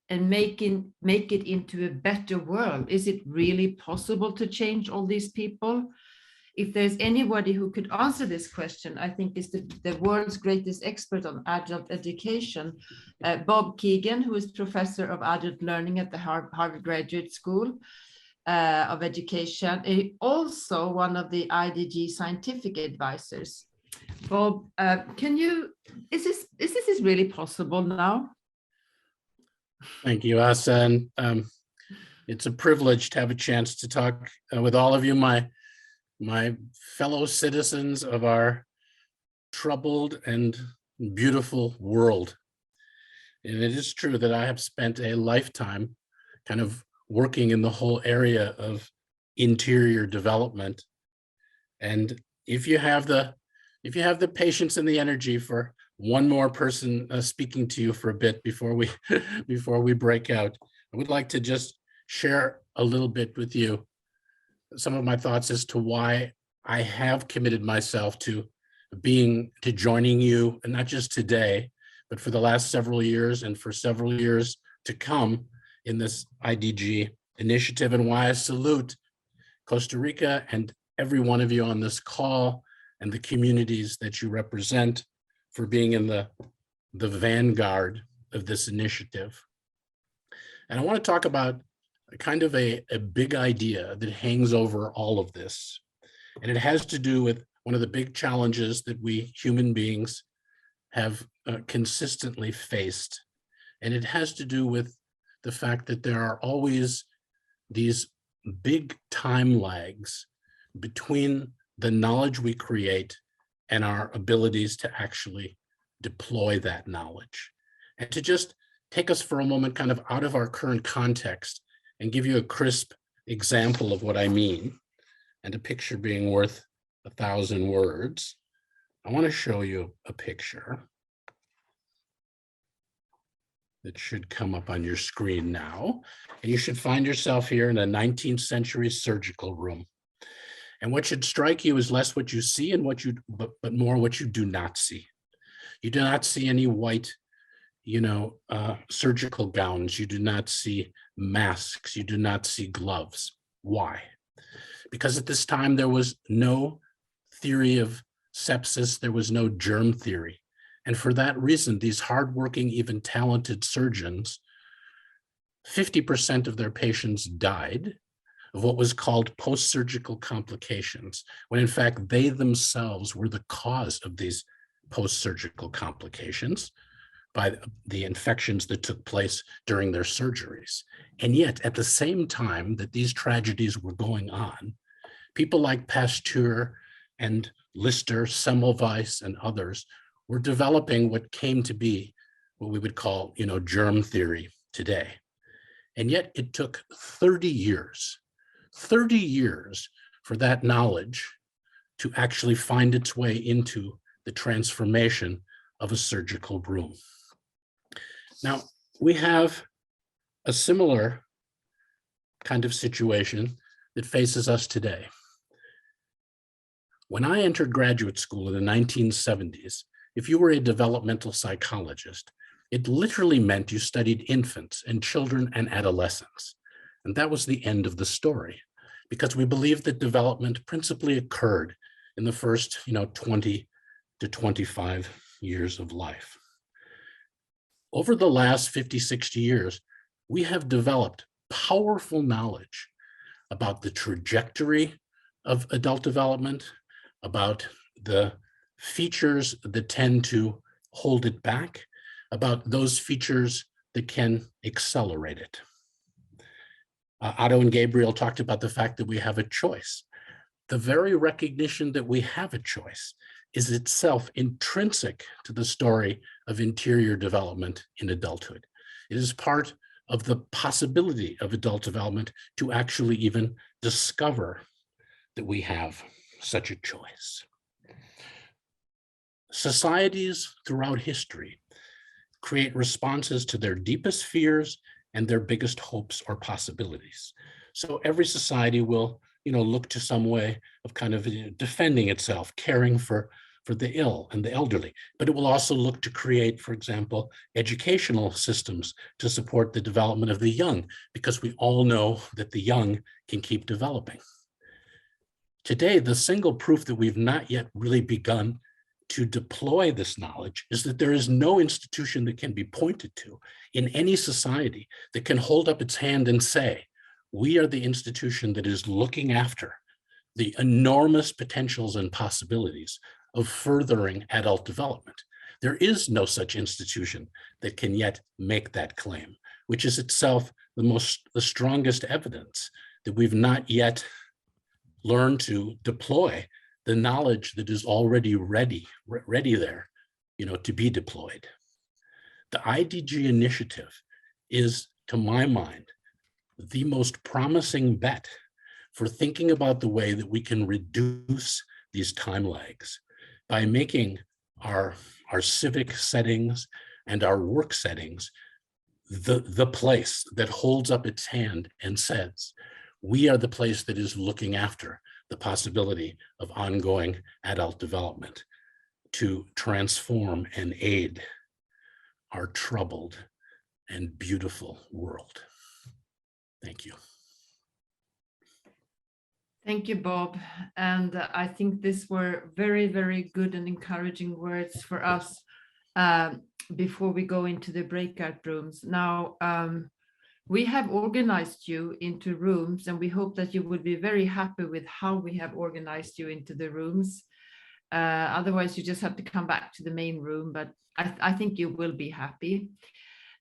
and make it into a better world? Is it really possible to change all these people? If there's anybody who could answer this question, I think is the world's greatest expert on adult education, Bob Keegan, who is professor of adult learning at the Harvard Graduate School of Education, also one of the IDG scientific advisors. Bob, is this really possible now? Thank you, Asa. And it's a privilege to have a chance to talk with all of you, my fellow citizens of our troubled and beautiful world. And it is true that I have spent a lifetime kind of working in the whole area of interior development. And if you have the patience and the energy for one more person speaking to you for a bit before we break out, I would like to just share a little bit with you some of my thoughts as to why I have committed myself to joining you, and not just today, but for the last several years and for several years to come in this IDG initiative, and why I salute Costa Rica and every one of you on this call and the communities that you represent for being in the vanguard of this initiative. And I want to talk about kind of a big idea that hangs over all of this. And it has to do with one of the big challenges that we human beings have consistently faced. And it has to do with the fact that there are always these big time lags between the knowledge we create and our abilities to actually deploy that knowledge. And to just take us for a moment kind of out of our current context and give you a crisp example of what I mean, and a picture being worth 1,000 words, I want to show you a picture that should come up on your screen now. And you should find yourself here in a 19th century surgical room. And what should strike you is less what you see and but more what you do not see. You do not see any white, surgical gowns. You do not see masks. You do not see gloves. Why? Because at this time, there was no theory of sepsis. There was no germ theory. And for that reason, these hardworking, even talented surgeons, 50% of their patients died of what was called post-surgical complications, when in fact, they themselves were the cause of these post-surgical complications by the infections that took place during their surgeries. And yet, at the same time that these tragedies were going on, people like Pasteur and Lister, Semmelweis, and others were developing what came to be what we would call, germ theory today. And yet it took 30 years for that knowledge to actually find its way into the transformation of a surgical room. Now, we have a similar kind of situation that faces us today. When I entered graduate school in the 1970s, if you were a developmental psychologist, it literally meant you studied infants and children and adolescents. And that was the end of the story, because we believed that development principally occurred in the first 20 to 25 years of life. Over the last 50, 60 years, we have developed powerful knowledge about the trajectory of adult development, about the features that tend to hold it back, about those features that can accelerate it. Otto and Gabriel talked about the fact that we have a choice. The very recognition that we have a choice is itself intrinsic to the story of interior development in adulthood. It is part of the possibility of adult development to actually even discover that we have such a choice. Societies throughout history create responses to their deepest fears and their biggest hopes or possibilities. So every society will, look to some way of kind of defending itself, caring for the ill and the elderly, but it will also look to create, for example, educational systems to support the development of the young, because we all know that the young can keep developing. Today, the single proof that we've not yet really begun to deploy this knowledge is that there is no institution that can be pointed to in any society that can hold up its hand and say, we are the institution that is looking after the enormous potentials and possibilities of furthering adult development. There is no such institution that can yet make that claim, which is itself the strongest evidence that we've not yet learned to deploy the knowledge that is already ready there, to be deployed. The IDG initiative is, to my mind, the most promising bet for thinking about the way that we can reduce these time lags by making our civic settings and our work settings the place that holds up its hand and says, we are the place that is looking after the possibility of ongoing adult development to transform and aid our troubled and beautiful world. Thank you. Thank you, Bob. And I think these were very, very good and encouraging words for us before we go into the breakout rooms. Now, we have organized you into rooms, and we hope that you will be very happy with how we have organized you into the rooms. Otherwise, you just have to come back to the main room, but I think you will be happy.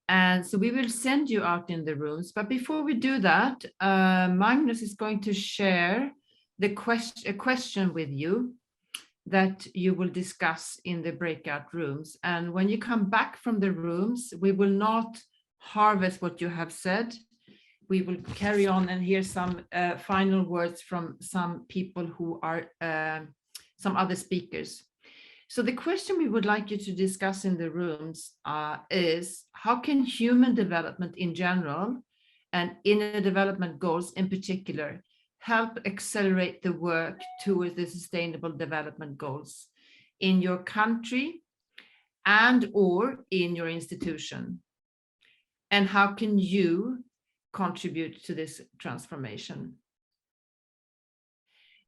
And so we will send you out in the rooms. But before we do that, Magnus is going to share a question with you that you will discuss in the breakout rooms. And when you come back from the rooms, we will not harvest what you have said. We will carry on and hear some final words from some people who are some other speakers. So the question we would like you to discuss in the rooms is, how can human development in general and inner development goals in particular help accelerate the work towards the sustainable development goals in your country, and or in your institution? And how can you contribute to this transformation?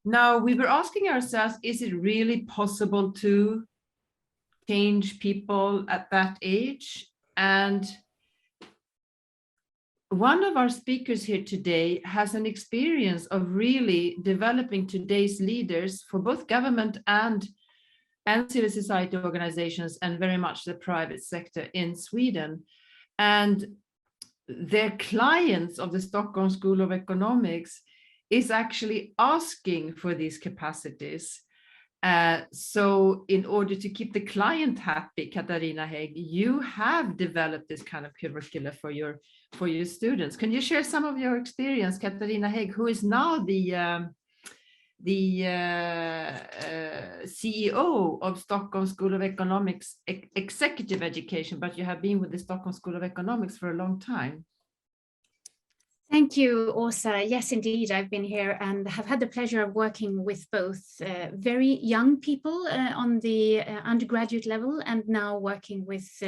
Now, we were asking ourselves, is it really possible to change people at that age? And one of our speakers here today has an experience of really developing today's leaders for both government and civil society organizations, and very much the private sector in Sweden. And their clients of the Stockholm School of Economics is actually asking for these capacities. So in order to keep the client happy, Katarina Hägg, you have developed this kind of curricula for your students. Can you share some of your experience, Katarina Hägg, who is now the CEO of Stockholm School of Economics Executive Education, but you have been with the Stockholm School of Economics for a long time. Thank you, Åsa. Yes, indeed, I've been here and have had the pleasure of working with both very young people on the undergraduate level, and now working with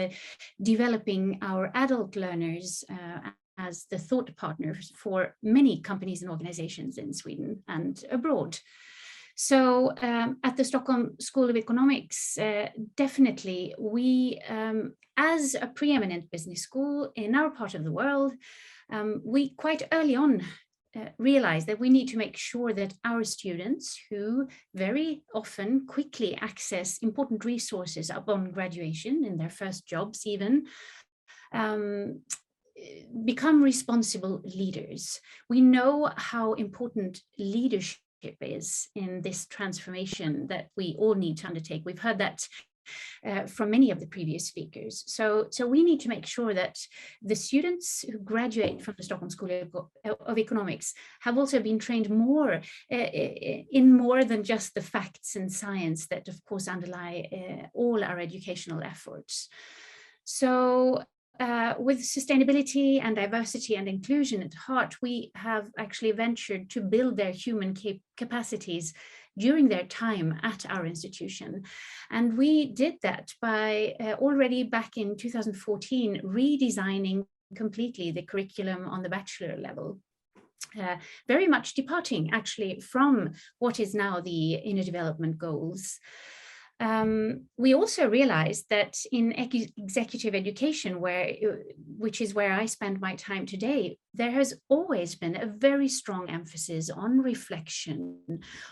developing our adult learners as the thought partners for many companies and organizations in Sweden and abroad. So at the Stockholm School of Economics, definitely we, as a preeminent business school in our part of the world, we quite early on realized that we need to make sure that our students, who very often quickly access important resources upon graduation in their first jobs even, become responsible leaders. We know how important leadership is in this transformation that we all need to undertake. We've heard that from many of the previous speakers. So we need to make sure that the students who graduate from the Stockholm School of Economics have also been trained more in more than just the facts and science that of course underlie all our educational efforts. So with sustainability and diversity and inclusion at heart, we have actually ventured to build their human capacities during their time at our institution. And we did that by already back in 2014, redesigning completely the curriculum on the bachelor level. Very much departing actually from what is now the inner development goals. We also realized that in executive education, which is where I spend my time today, there has always been a very strong emphasis on reflection,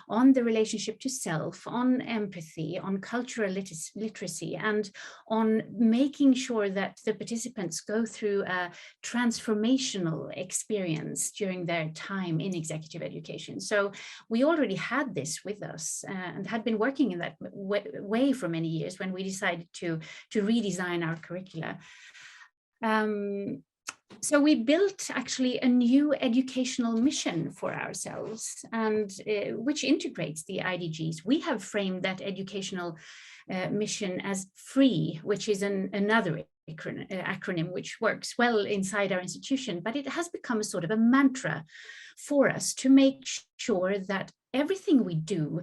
on the relationship to self, on empathy, on cultural literacy, and on making sure that the participants go through a transformational experience during their time in executive education. So we already had this with us and had been working in that way for many years when we decided to redesign our curricula. So we built actually a new educational mission for ourselves, and which integrates the IDGs. We have framed that educational mission as FREE, which is another acronym which works well inside our institution, but it has become a sort of a mantra for us to make sure that everything we do,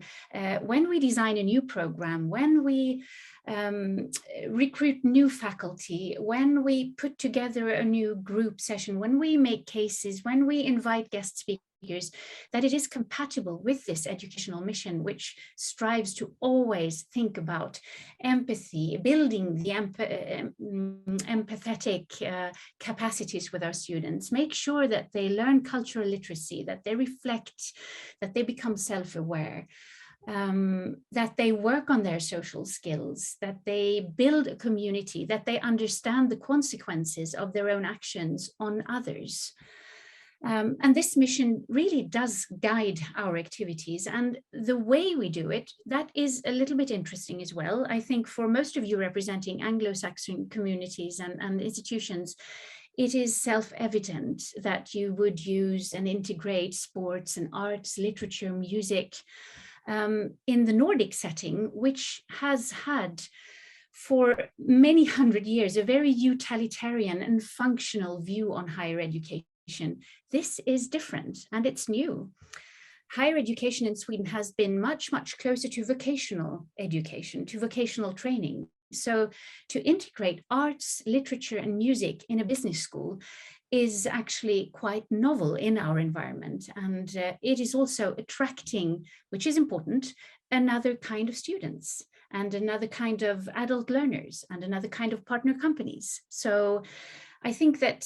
when we design a new program, when we recruit new faculty, when we put together a new group session, when we make cases, when we invite guest speakers, that it is compatible with this educational mission, which strives to always think about empathy, building the empathetic capacities with our students, make sure that they learn cultural literacy, that they reflect, that they become self-aware. That they work on their social skills, that they build a community, that they understand the consequences of their own actions on others. And this mission really does guide our activities, and the way we do it, that is a little bit interesting as well. I think for most of you representing Anglo-Saxon communities and institutions, it is self-evident that you would use and integrate sports and arts, literature, music, in the Nordic setting, which has had for many hundred years a very utilitarian and functional view on higher education. This is different and it's new. Higher education in Sweden has been much, much closer to vocational education, to vocational training. So to integrate arts, literature, and music in a business school is actually quite novel in our environment. And it is also attracting, which is important, another kind of students and another kind of adult learners and another kind of partner companies. So I think that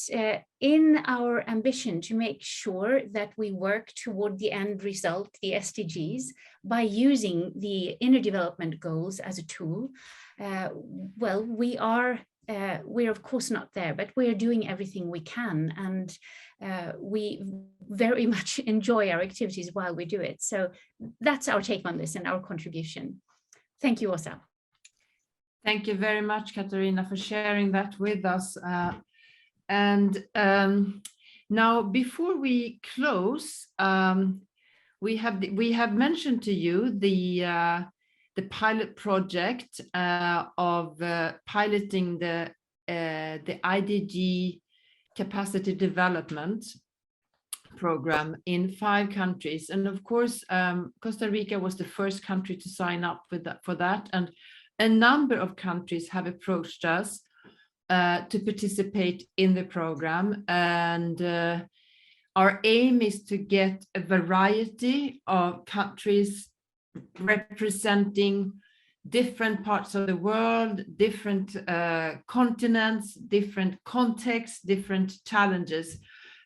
in our ambition to make sure that we work toward the end result, the SDGs, by using the inner development goals as a tool, well, we're of course not there, but we're doing everything we can, and we very much enjoy our activities while we do it. So that's our take on this and our contribution. Thank you, Åsa. Thank you very much, Katarina, for sharing that with us. Now, before we close, we have mentioned to you the pilot project of piloting the IDG capacity development program in 5 countries. And of course, Costa Rica was the first country to sign up for that. And a number of countries have approached us to participate in the program. And our aim is to get a variety of countries representing different parts of the world, different continents, different contexts, different challenges.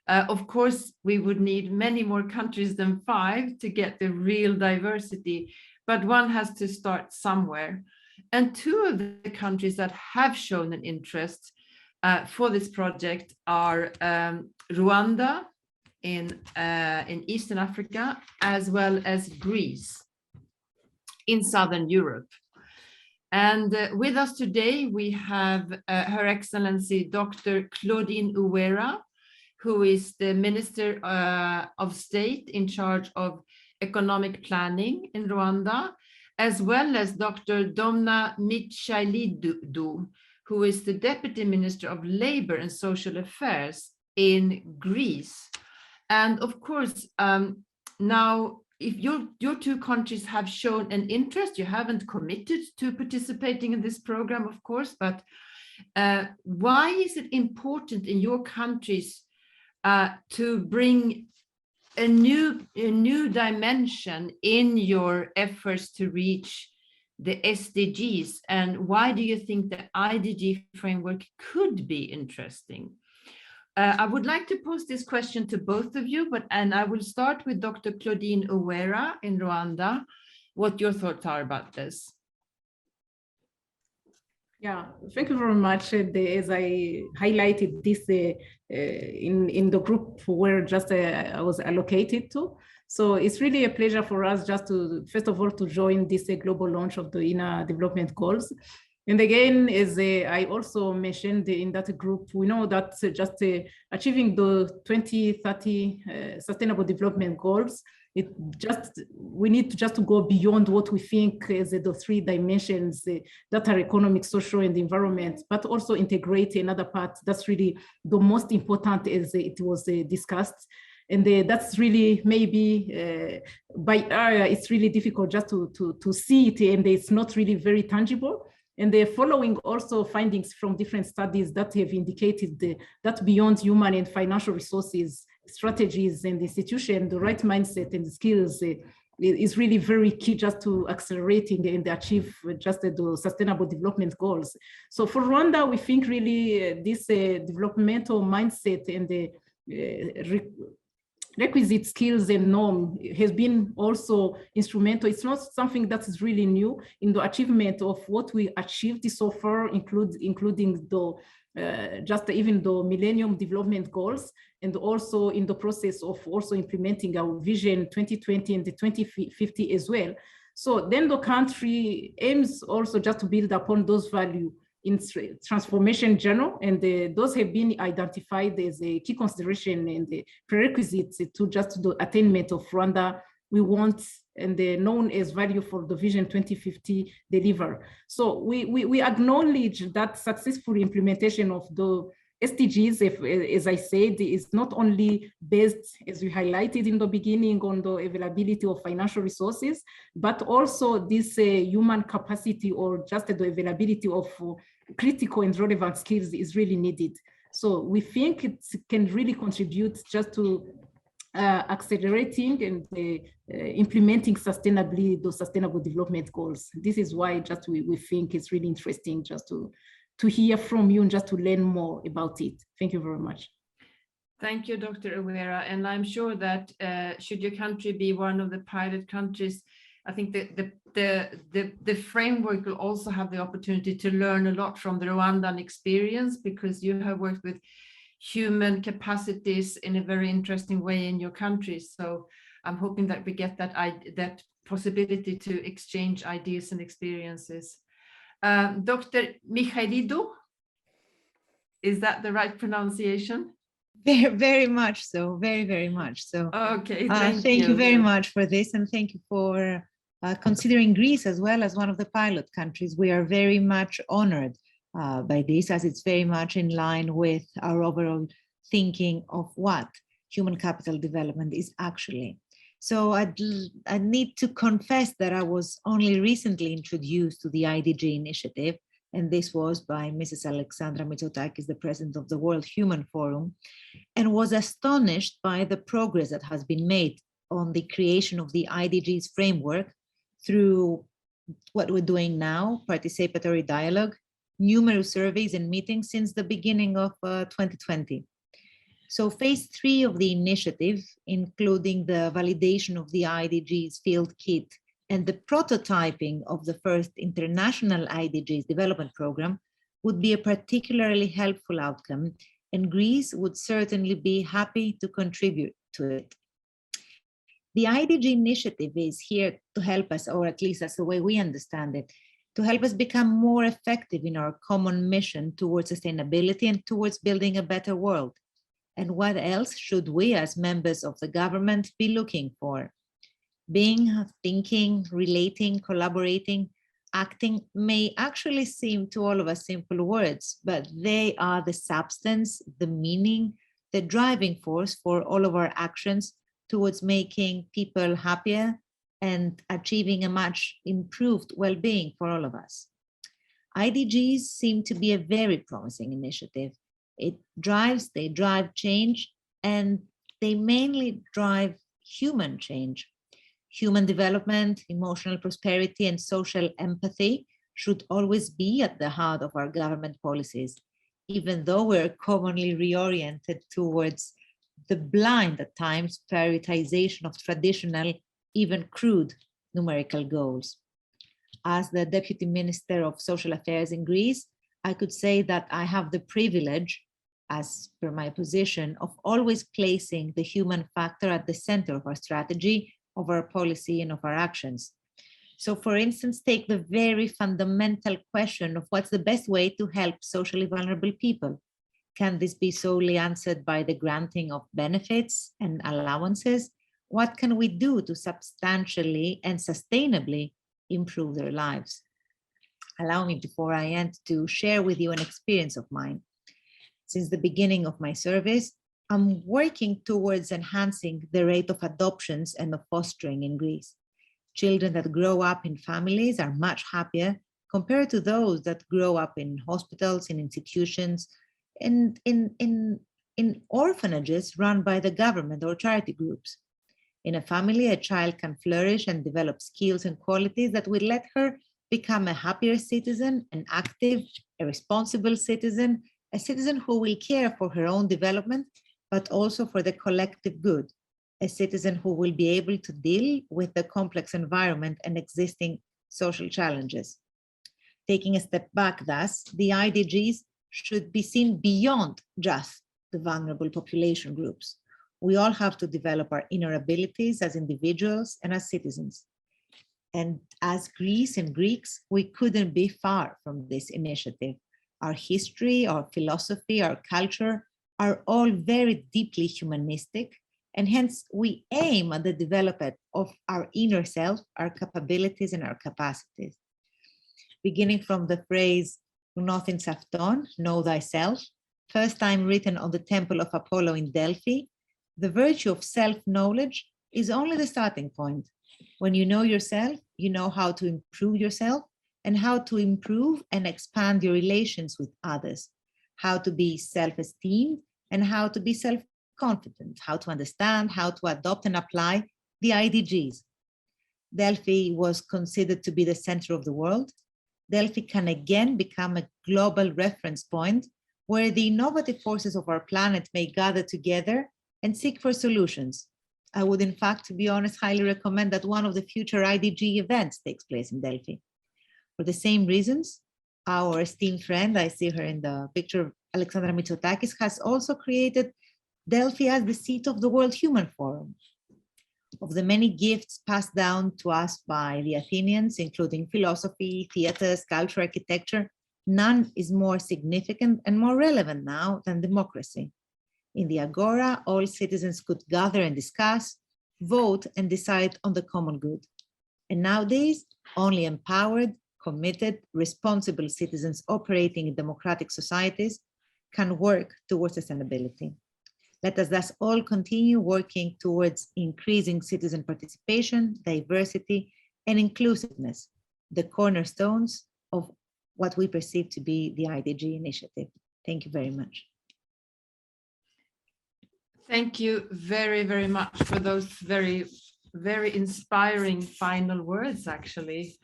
Of course, we would need many more countries than 5 to get the real diversity, but one has to start somewhere. And 2 of the countries that have shown an interest for this project are Rwanda in Eastern Africa, as well as Greece in Southern Europe. And with us today, we have Her Excellency Dr. Claudine Uwera, who is the Minister of State in charge of economic planning in Rwanda, as well as Dr. Domna Michailidou, who is the Deputy Minister of Labor and Social Affairs in Greece. And of course, now, if your 2 countries have shown an interest, you haven't committed to participating in this program, of course, but why is it important in your countries to bring a new dimension in your efforts to reach the SDGs? And why do you think the IDG framework could be interesting? I would like to pose this question to both of you, and I will start with Dr. Claudine Uwera in Rwanda, what your thoughts are about this. Yeah, thank you very much. As I highlighted this in the group where just I was allocated to. So it's really a pleasure for us just to, first of all, to join this global launch of the inner development goals. And again, as I also mentioned in that group, we know that just achieving the 2030 Sustainable Development Goals, we need to go beyond what we think as the 3 dimensions that are economic, social, and environment, but also integrate another part that's really the most important, as it was discussed. And that's really maybe by area, it's really difficult just to see it, and it's not really very tangible. And they're following also findings from different studies that have indicated that beyond human and financial resources, strategies and institution, the right mindset and skills is really very key just to accelerating and achieve just the sustainable development goals. So for Rwanda, we think really this developmental mindset and the requisite skills and norm has been also instrumental. It's not something that is really new in the achievement of what we achieved so far, including the just even the Millennium Development Goals, and also in the process of also implementing our Vision 2020 and the 2050 as well. So then the country aims also just to build upon those values in transformation journal, and those have been identified as a key consideration and the prerequisites to just the attainment of Rwanda we want, and they're known as value for the Vision 2050 deliver. So we acknowledge that successful implementation of the SDGs, as I said, is not only based, as we highlighted in the beginning, on the availability of financial resources, but also this human capacity or just the availability of critical and relevant skills is really needed. So we think it can really contribute just to accelerating and implementing sustainably those sustainable development goals. This is why just we think it's really interesting just to hear from you and just to learn more about it. Thank you very much. Thank you, Dr. Uwera. And I'm sure that should your country be one of the pilot countries, I think the framework will also have the opportunity to learn a lot from the Rwandan experience, because you have worked with human capacities in a very interesting way in your country. So I'm hoping that we get that possibility to exchange ideas and experiences. Dr. Michailidou, is that the right pronunciation? Very much so, very much so. Okay, thank you very much for this, and thank you for considering Greece as well as one of the pilot countries. We are very much honored by this, as it's very much in line with our overall thinking of what human capital development is actually. So I need to confess that I was only recently introduced to the IDG initiative, and this was by Mrs. Alexandra Mitsotakis, the president of the World Human Forum, and was astonished by the progress that has been made on the creation of the IDGs framework through what we're doing now, participatory dialogue, numerous surveys and meetings since the beginning of 2020. So phase 3 of the initiative, including the validation of the IDGs field kit and the prototyping of the first international IDGs development program, would be a particularly helpful outcome, and Greece would certainly be happy to contribute to it. The IDG initiative is here to help us, or at least that's the way we understand it, to help us become more effective in our common mission towards sustainability and towards building a better world. And what else should we as members of the government be looking for? Being, thinking, relating, collaborating, acting may actually seem to all of us simple words, but they are the substance, the meaning, the driving force for all of our actions towards making people happier and achieving a much improved well-being for all of us. IDGs seem to be a very promising initiative. They drive change, and they mainly drive human change. Human development, emotional prosperity, and social empathy should always be at the heart of our government policies, even though we're commonly reoriented towards the blind at times prioritization of traditional, even crude numerical goals. As the Deputy Minister of Social Affairs in Greece, I could say that I have the privilege, as per my position, of always placing the human factor at the center of our strategy, of our policy, and of our actions. So for instance, take the very fundamental question of what's the best way to help socially vulnerable people. Can this be solely answered by the granting of benefits and allowances? What can we do to substantially and sustainably improve their lives? Allow me, before I end, to share with you an experience of mine. Since the beginning of my service, I'm working towards enhancing the rate of adoptions and of fostering in Greece. Children that grow up in families are much happier compared to those that grow up in hospitals, in institutions, and in orphanages run by the government or charity groups. In a family, a child can flourish and develop skills and qualities that will let her become a happier citizen, an active, a responsible citizen, a citizen who will care for her own development, but also for the collective good, a citizen who will be able to deal with the complex environment and existing social challenges. Taking a step back, thus, the IDGs should be seen beyond just the vulnerable population groups. We all have to develop our inner abilities as individuals and as citizens. And as Greece and Greeks, we couldn't be far from this initiative. Our history, our philosophy, our culture are all very deeply humanistic, and hence we aim at the development of our inner self, our capabilities and our capacities. Beginning from the phrase, "Γνώθιν σ' αυτόν," know thyself, first time written on the Temple of Apollo in Delphi, the virtue of self-knowledge is only the starting point. When you know yourself, you know how to improve yourself and how to improve and expand your relations with others, how to be self-esteemed and how to be self-confident, how to understand, how to adopt and apply the IDGs. Delphi was considered to be the center of the world. Delphi can again become a global reference point where the innovative forces of our planet may gather together and seek for solutions. I would, in fact, to be honest, highly recommend that one of the future IDG events takes place in Delphi. For the same reasons, our esteemed friend, I see her in the picture, Alexandra Mitsotakis, has also created Delphi as the seat of the World Human Forum. Of the many gifts passed down to us by the Athenians, including philosophy, theater, sculpture, architecture, none is more significant and more relevant now than democracy. In the Agora, all citizens could gather and discuss, vote, and decide on the common good. And nowadays, only empowered, committed, responsible citizens operating in democratic societies can work towards sustainability. Let us thus all continue working towards increasing citizen participation, diversity, and inclusiveness, the cornerstones of what we perceive to be the IDG initiative. Thank you very much. Thank you very, very much for those very, very inspiring final words, actually.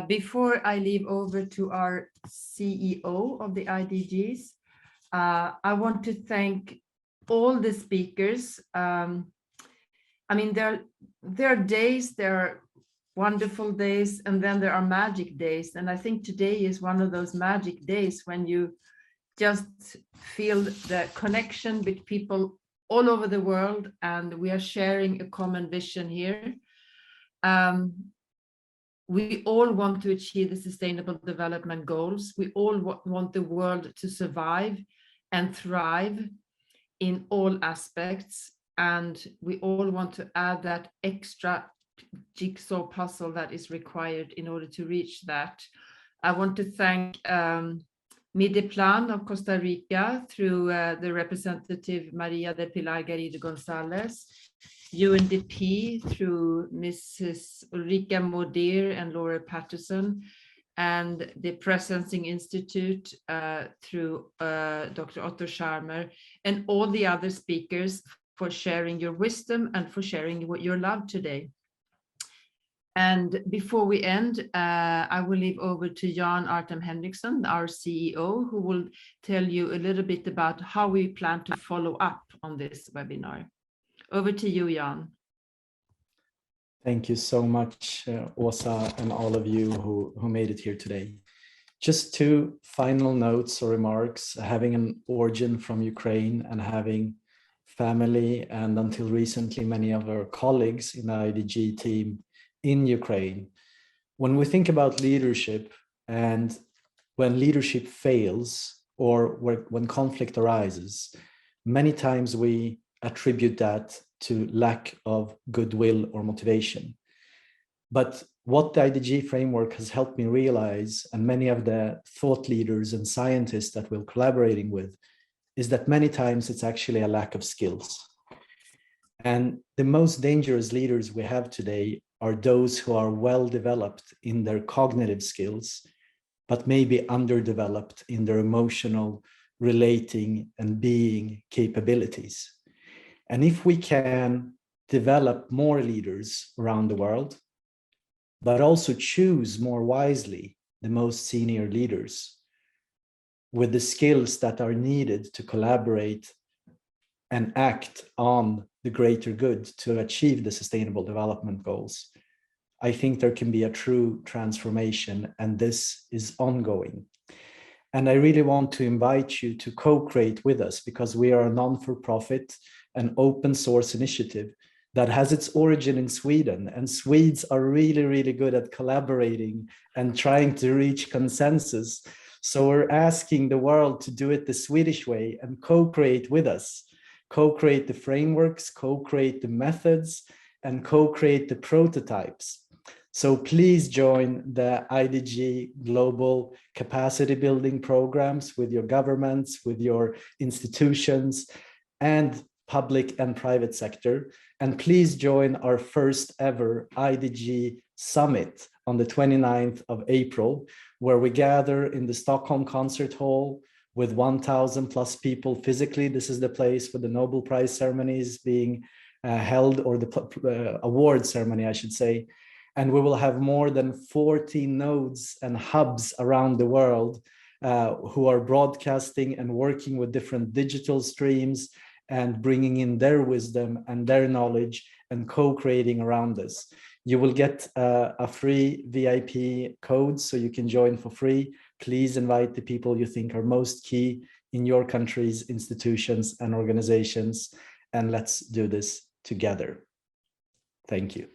Before I leave over to our CEO of the IDGs, I want to thank all the speakers. I mean, there are days, there are wonderful days, and then there are magic days. And I think today is one of those magic days when you just feel the connection with people all over the world, and we are sharing a common vision here. We all want to achieve the Sustainable Development Goals. We all want the world to survive and thrive in all aspects, and we all want to add that extra jigsaw puzzle that is required in order to reach that. I want to thank Mideplan of Costa Rica through the representative Maria de Pilar Garrido Gonzales, UNDP through Mrs. Ulrika Modéer and Laurel Paterson, and the Presencing Institute through Dr. Otto Sharmer, and all the other speakers for sharing your wisdom and for sharing your love today. And before we end, I will leave over to Jan Artem Henriksson, our CEO, who will tell you a little bit about how we plan to follow up on this webinar. Over to you, Jan. Thank you so much, Åsa, and all of you who made it here today. Just two final notes or remarks. Having an origin from Ukraine and having family and until recently many of our colleagues in the IDG team in Ukraine, when we think about leadership and when leadership fails or when conflict arises, many times we attribute that to lack of goodwill or motivation. But what the IDG framework has helped me realize, and many of the thought leaders and scientists that we're collaborating with, is that many times it's actually a lack of skills. And the most dangerous leaders we have today are those who are well developed in their cognitive skills, but maybe underdeveloped in their emotional, relating, and being capabilities. And if we can develop more leaders around the world, but also choose more wisely the most senior leaders with the skills that are needed to collaborate and act on the greater good to achieve the Sustainable Development Goals, I think there can be a true transformation, and this is ongoing. And I really want to invite you to co-create with us, because we are a non-for-profit and open source initiative that has its origin in Sweden, and Swedes are really, really good at collaborating and trying to reach consensus. So we're asking the world to do it the Swedish way and co-create with us, co-create the frameworks, co-create the methods, and co-create the prototypes. So please join the IDG global capacity building programs with your governments, with your institutions, and public and private sector. And please join our first ever IDG Summit on the 29th of April, where we gather in the Stockholm Concert Hall with 1,000 plus people physically. This is the place where the Nobel Prize ceremony is being held, or the award ceremony, I should say. And we will have more than 40 nodes and hubs around the world who are broadcasting and working with different digital streams and bringing in their wisdom and their knowledge and co-creating around this. You will get a free VIP code so you can join for free. Please invite the people you think are most key in your countries, institutions, and organizations, and let's do this together. Thank you.